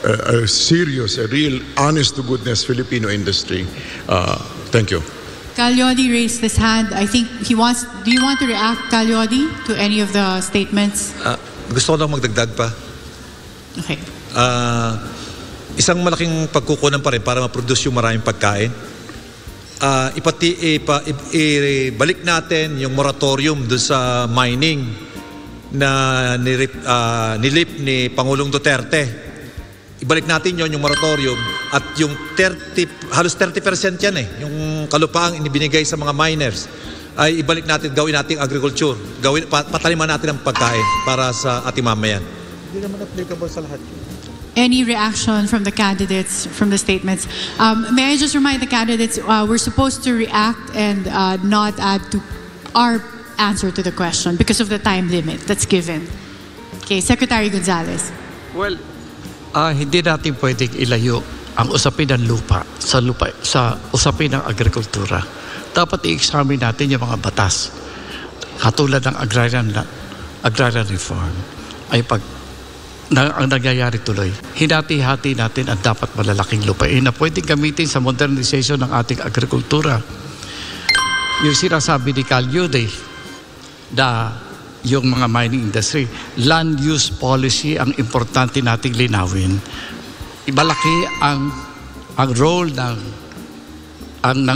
Speaker 9: a serious, a real, honest to goodness Filipino industry. Thank you.
Speaker 2: Calyodi raised his hand. I think he wants. Do you want to react, Calyodi, to any of the statements?
Speaker 6: Gusto ko lang magdagdag pa.
Speaker 2: Okay.
Speaker 6: Isang malaking pagkukunan pa rin para ma-produce yung maraming pagkain. Ibalik natin yung moratorium doon sa mining na nilip ni Pangulong Duterte. Ibalik natin yon, yung moratorium, at yung halos 30% yan yung kalupaang inibinigay sa mga miners ay ibalik natin, gawin natin agriculture, pataliman natin ang pagkain para sa ating mamayan.
Speaker 1: Hindi naman applicable sa lahat.
Speaker 2: Any reaction from the candidates from the statements? May I just remind the candidates we're supposed to react and not add to our answer to the question because of the time limit that's given. Okay, Secretary Gonzales.
Speaker 7: Well, hindi natin pwedeng ilayo ang usapin ng lupa sa usapin ng agrikultura. Dapat i-examine natin yung mga batas. Katulad ng agrarian reform ay ang nangyayari tuloy. Hinati-hati natin ang dapat malalaking lupain na pwedeng gamitin sa modernization ng ating agrikultura. Yung sinasabi ni Calyodi na yung mga mining industry. Land use policy ang importante nating linawin. Ibalaki ang role ng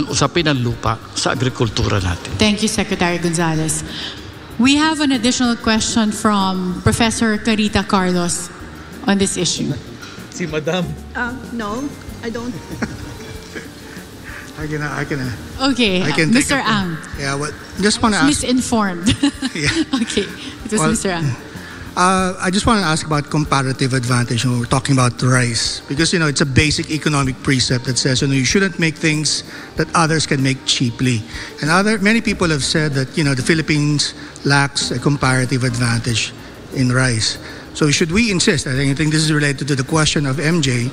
Speaker 7: usapin ng lupa sa agrikultura natin.
Speaker 2: Thank you, Secretary Gonzales. We have an additional question from Professor Clarita Carlos on this issue.
Speaker 1: Si Madam.
Speaker 10: No, I don't.
Speaker 12: I can.
Speaker 2: Okay,
Speaker 12: I can
Speaker 2: Mr. Ang.
Speaker 12: Yeah, just want to ask.
Speaker 2: Misinformed.
Speaker 12: Yeah.
Speaker 2: Okay, it was Mr. Ang.
Speaker 12: I just want to ask about comparative advantage when we're talking about rice, because it's a basic economic precept that says you shouldn't make things that others can make cheaply, and many people have said that the Philippines lacks a comparative advantage in rice. So should we insist? I think this is related to the question of MJ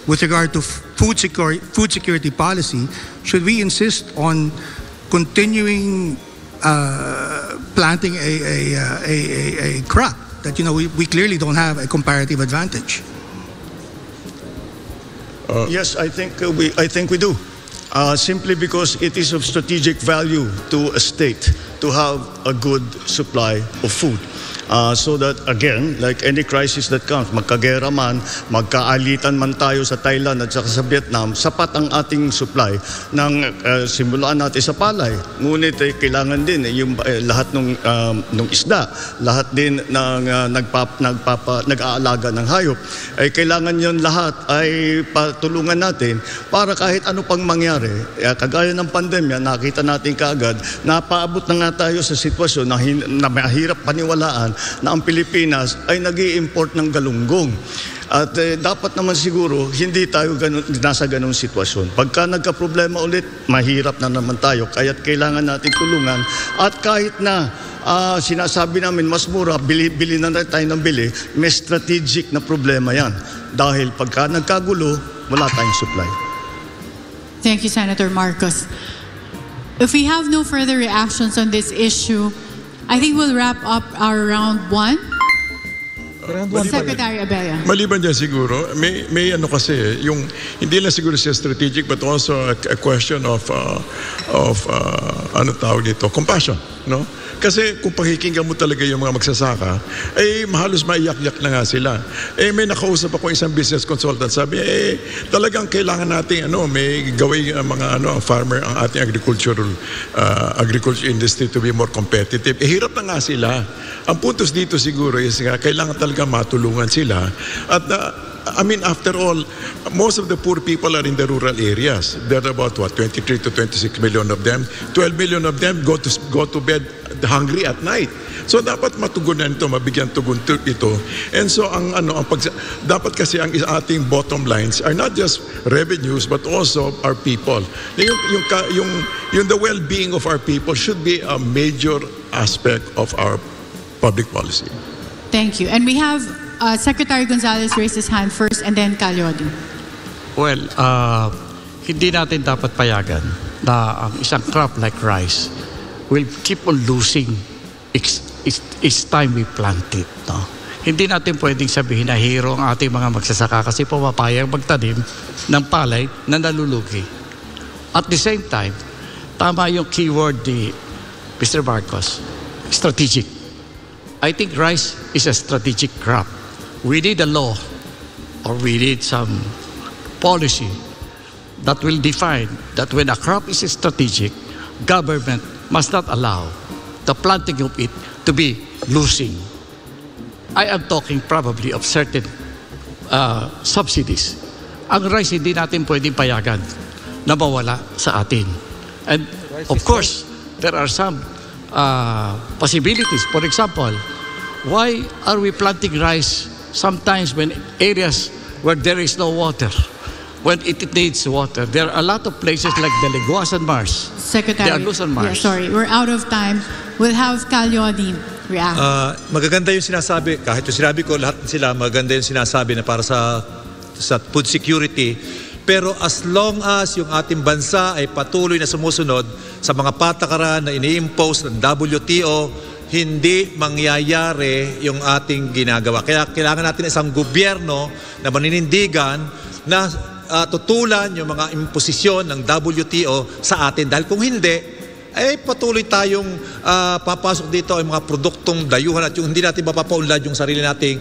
Speaker 12: with regard to food security policy. Should we insist on continuing planting a crop that we clearly don't have a comparative advantage?
Speaker 8: Yes, I think we do. Simply because it is of strategic value to a state to have a good supply of food. So that, again, like any crisis that comes, magkagera man, magkaalitan man tayo sa Thailand at saka sa Vietnam, sapat ang ating supply ng simulaan natin sa palay. Ngunit kailangan din yung lahat ng isda, lahat din ng nag-aalaga ng hayop, ay kailangan yon lahat ay patulungan natin para kahit ano pang mangyari. Kagaya ng pandemya, nakita natin kaagad, napaabot na nga tayo sa sitwasyon na mahirap paniwalaan na ang Pilipinas ay nag-i-import ng galunggong. At dapat naman siguro hindi tayo nasa ganung sitwasyon. Pagka nagka-problema ulit, mahirap na naman tayo. Kaya't kailangan natin tulungan. At kahit na sinasabi namin mas mura, bili na tayo ng bili, may strategic na problema yan. Dahil pagka nagkagulo, wala tayong supply.
Speaker 2: Thank you, Senator Marcos. If we have no further reactions on this issue, I think we'll wrap up our round one. Secretary Abella.
Speaker 9: Maliban dyan siguro, may ano kasi, yung hindi lang siguro siya strategic but also a question of ano tawag dito, compassion, no? Kasi kung pakikinggan mo talaga yung mga magsasaka, halos maiyak-yak na nga sila. May nakausap ako isang business consultant, sabi, talagang kailangan natin, may gawin mga farmer, ang ating agriculture industry to be more competitive. Hirap na nga sila. Ang puntos dito siguro is kailangan talaga matulungan sila. At after all, most of the poor people are in the rural areas. There are about 23 to 26 million of them. 12 million of them go to bed hungry at night. So dapat matugunan ito, mabigyan tugon ito. And so dapat kasi ang ating bottom lines are not just revenues but also our people. Yung the well-being of our people should be a major aspect of our public policy.
Speaker 2: Thank you. And we have Secretary Gonzales raise his hand first and then Calyodi.
Speaker 7: Well, hindi natin dapat payagan na ang isang crop like rice will keep on losing each time we plant it. No? Hindi natin pwedeng sabihin na hero ang ating mga magsasaka kasi pumapayang magtanim ng palay na nalulugi. At the same time, tama yung keyword ni Mr. Marcos, strategic. I think rice is a strategic crop. We need a law or we need some policy that will define that when a crop is strategic, government must not allow the planting of it to be losing. I am talking probably of certain subsidies. Ang rice hindi natin pwedeng payagan na mawala sa atin. And of course, there are some possibilities. For example, why are we planting rice sometimes when areas where there is no water? When it needs water. There are a lot of places like the Leguasan Marsh.
Speaker 2: Secretary,
Speaker 7: the Alusan Marsh.
Speaker 2: Yeah, sorry, we're out of time. We'll have Calyodi react.
Speaker 6: Magaganda yung sinasabi, kahit yung sinabi ko, lahat sila, magaganda yung sinasabi na para sa food security. Pero as long as yung ating bansa ay patuloy na sumusunod sa mga patakaran na ini-impose ng WTO, hindi mangyayari yung ating ginagawa. Kaya kailangan natin isang gobyerno na maninindigan na tutulan yung mga imposisyon ng WTO sa atin. Dahil kung hindi, ay patuloy tayong papasok dito ay mga produktong dayuhan at yung hindi natin mapapaunlad yung sarili nating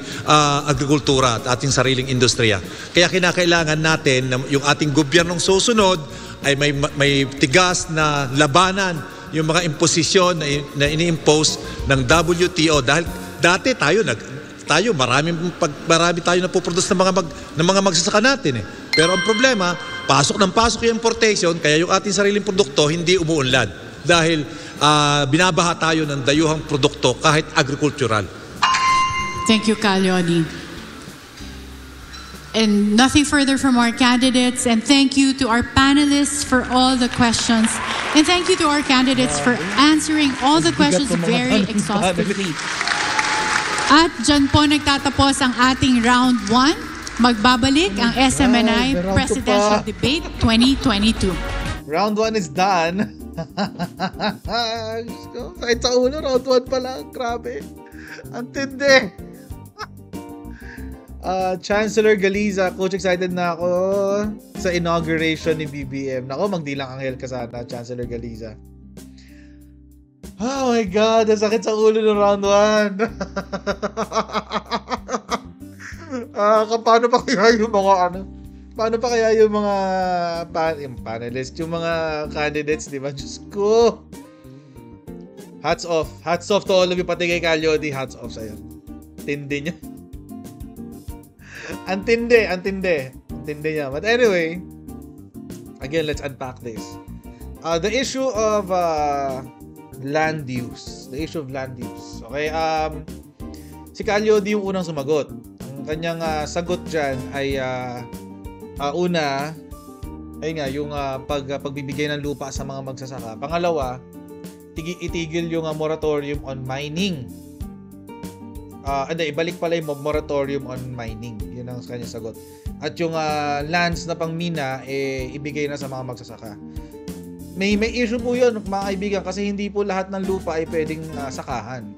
Speaker 6: agrikultura at ating sariling industriya. Kaya kinakailangan natin na yung ating gobyernong susunod ay may tigas na labanan yung mga imposisyon na ini-impose ng WTO dahil dati tayo marami tayo napoproduce ng mga magsasaka natin eh. Pero ang problema, pasok yung importation kaya yung ating sariling produkto hindi umuunlad dahil binabaha tayo ng dayuhang produkto kahit agricultural.
Speaker 2: Thank you, Calyodi. And nothing further from our candidates. And thank you to our panelists for all the questions. And thank you to our candidates for answering all the questions very exhaustively. At dyan po nagtatapos ang ating round 1. Magbabalik ang SMNI Presidential Debate 2022.
Speaker 1: Round 1 is done. Kahit sa ulo, round 1 pa lang. Grabe. Ang tindi. Chancellor Galiza, Coach, excited na ako sa inauguration ni BBM. Nako, magdilang anghel ka sana, Chancellor Galiza. Oh my God, ang sakit sa ulo ng round 1. Paano pa kaya yung mga panelists, yung mga candidates, di ba? Diyos ko. Hats off to all of you, pati kay Calyodi, hats off sa'yo. Tindi niya. Antindi niya. But anyway, again, let's unpack this. The issue of land use. Okay, si Calyodi yung unang sumagot. Ang kanyang sagot dyan ay una, yung pagbibigay ng lupa sa mga magsasaka. Pangalawa, itigil yung moratorium on mining. Ibalik pala yung moratorium on mining. Yun ang kanyang sagot. At yung lands na pangmina, ibigay na sa mga magsasaka. May issue po yun, mga kaibigan, kasi hindi po lahat ng lupa ay pwedeng sakahan.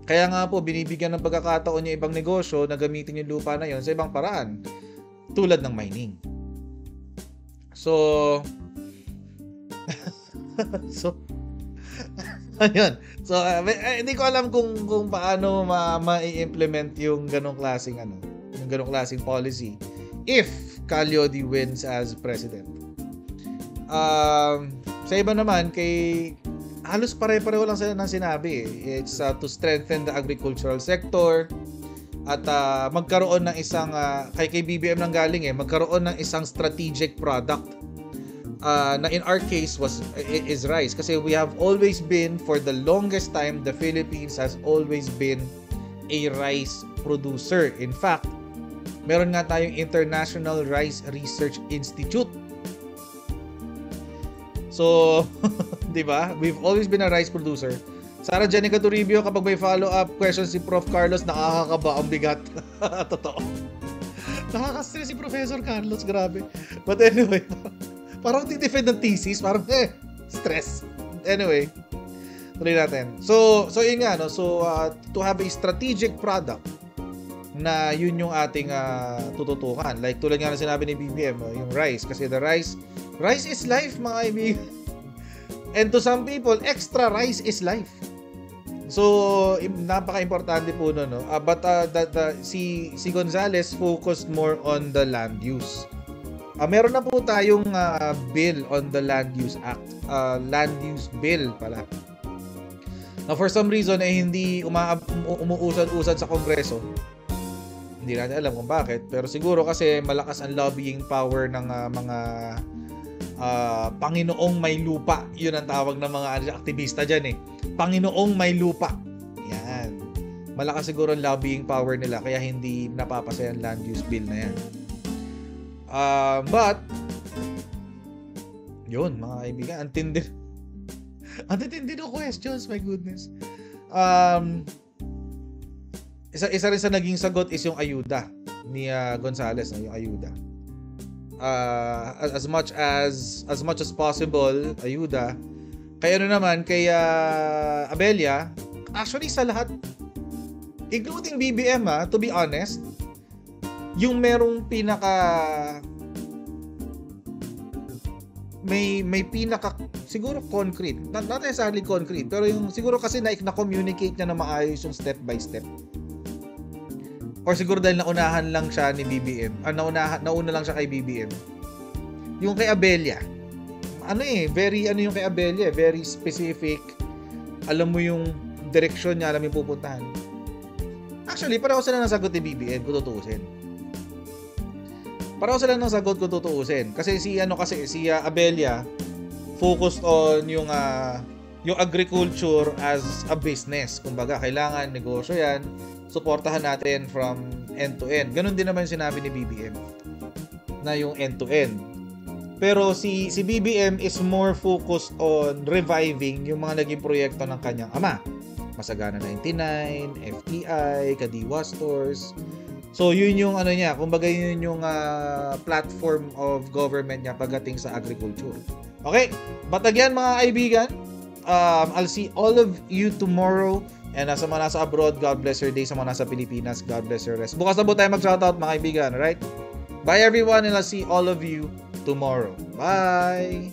Speaker 1: Kaya nga po, binibigyan ng pagkakataon yung ibang negosyo na gamitin yung lupa na yun sa ibang paraan. Tulad ng mining. So, ayun. So, hindi ko alam kung paano ma-implement yung ganong klaseng policy if Calyodi wins as president. Sa iba naman, halos pare-pareho lang sila ng sinabi. It's to strengthen the agricultural sector at magkaroon ng isang kay BBM nang galing magkaroon ng isang strategic product. Na in our case is rice, kasi we have always been, for the longest time, the Philippines has always been a rice producer. In fact, meron nga tayong International Rice Research Institute. So, di ba? We've always been a rice producer. Sara Jenica Toribio, kapag may follow-up question si Prof. Carlos, nakakakaba ang bigat. Totoo. Nakaka-stress si Professor Carlos, grabe. But anyway, parang di-defend ng thesis, parang stress. Anyway, tuloy natin. So yun nga, no? So, to have a strategic product na yun yung ating tututukan. Like, tulad nga na sinabi ni BBM, yung rice. Kasi the rice is life, mga kaibigan. And to some people, extra rice is life. So, napaka-importante po no? But si Gonzales focused more on the land use. Meron na po tayong bill on the Land Use Act. Land Use Bill pala. Now, for some reason ay hindi umuusad-usad sa Kongreso. Hindi natin alam kung bakit. Pero siguro kasi malakas ang lobbying power ng mga Panginoong may lupa. Yun ang tawag ng mga aktivista dyan Panginoong may lupa. Yan. Malakas siguro ang lobbying power nila kaya hindi napapasa yung Land Use Bill na yan. But yun, mga kaibigan, antindi no questions, my goodness. Isa rin sa naging sagot is yung ayuda ni Gonzales, yung ayuda. As much as possible, ayuda. Kaya naman kay Abelia, actually sa lahat, including BBM to be honest, yung merong may pinaka siguro concrete, not necessarily concrete, pero yung siguro kasi na-communicate niya na maayos yung step by step. Or siguro dahil naunahan lang siya ni BBM, nauna lang siya kay BBM. Yung kay Abella, yung kay Abella, very specific. Alam mo yung direksyon niya, alam yung pupuntahan. Actually, pareho sila ng sagot ni BBM kung tutuusin. Pareho sila ng sagot kung tutuusin. Kasi si Abella focused on yung agriculture as a business. Kumbaga, kailangan negosyo yan. Suportahan natin from end to end. Ganon din naman sinabi ni BBM na yung end to end. Pero si BBM is more focused on reviving yung mga naging proyekto ng kanyang ama. Masagana 99, FTI, Kadiwa Stores. So yun yung niya, kumbaga yun yung platform of government niya pagdating sa agriculture. Okay, but again mga kaibigan, I'll see all of you tomorrow. And sa mga nasa abroad, God bless your day. Sa mga nasa Pilipinas, God bless your rest. Bukas na po tayo mag-shoutout mga kaibigan, alright? Bye everyone, and I'll see all of you tomorrow. Bye!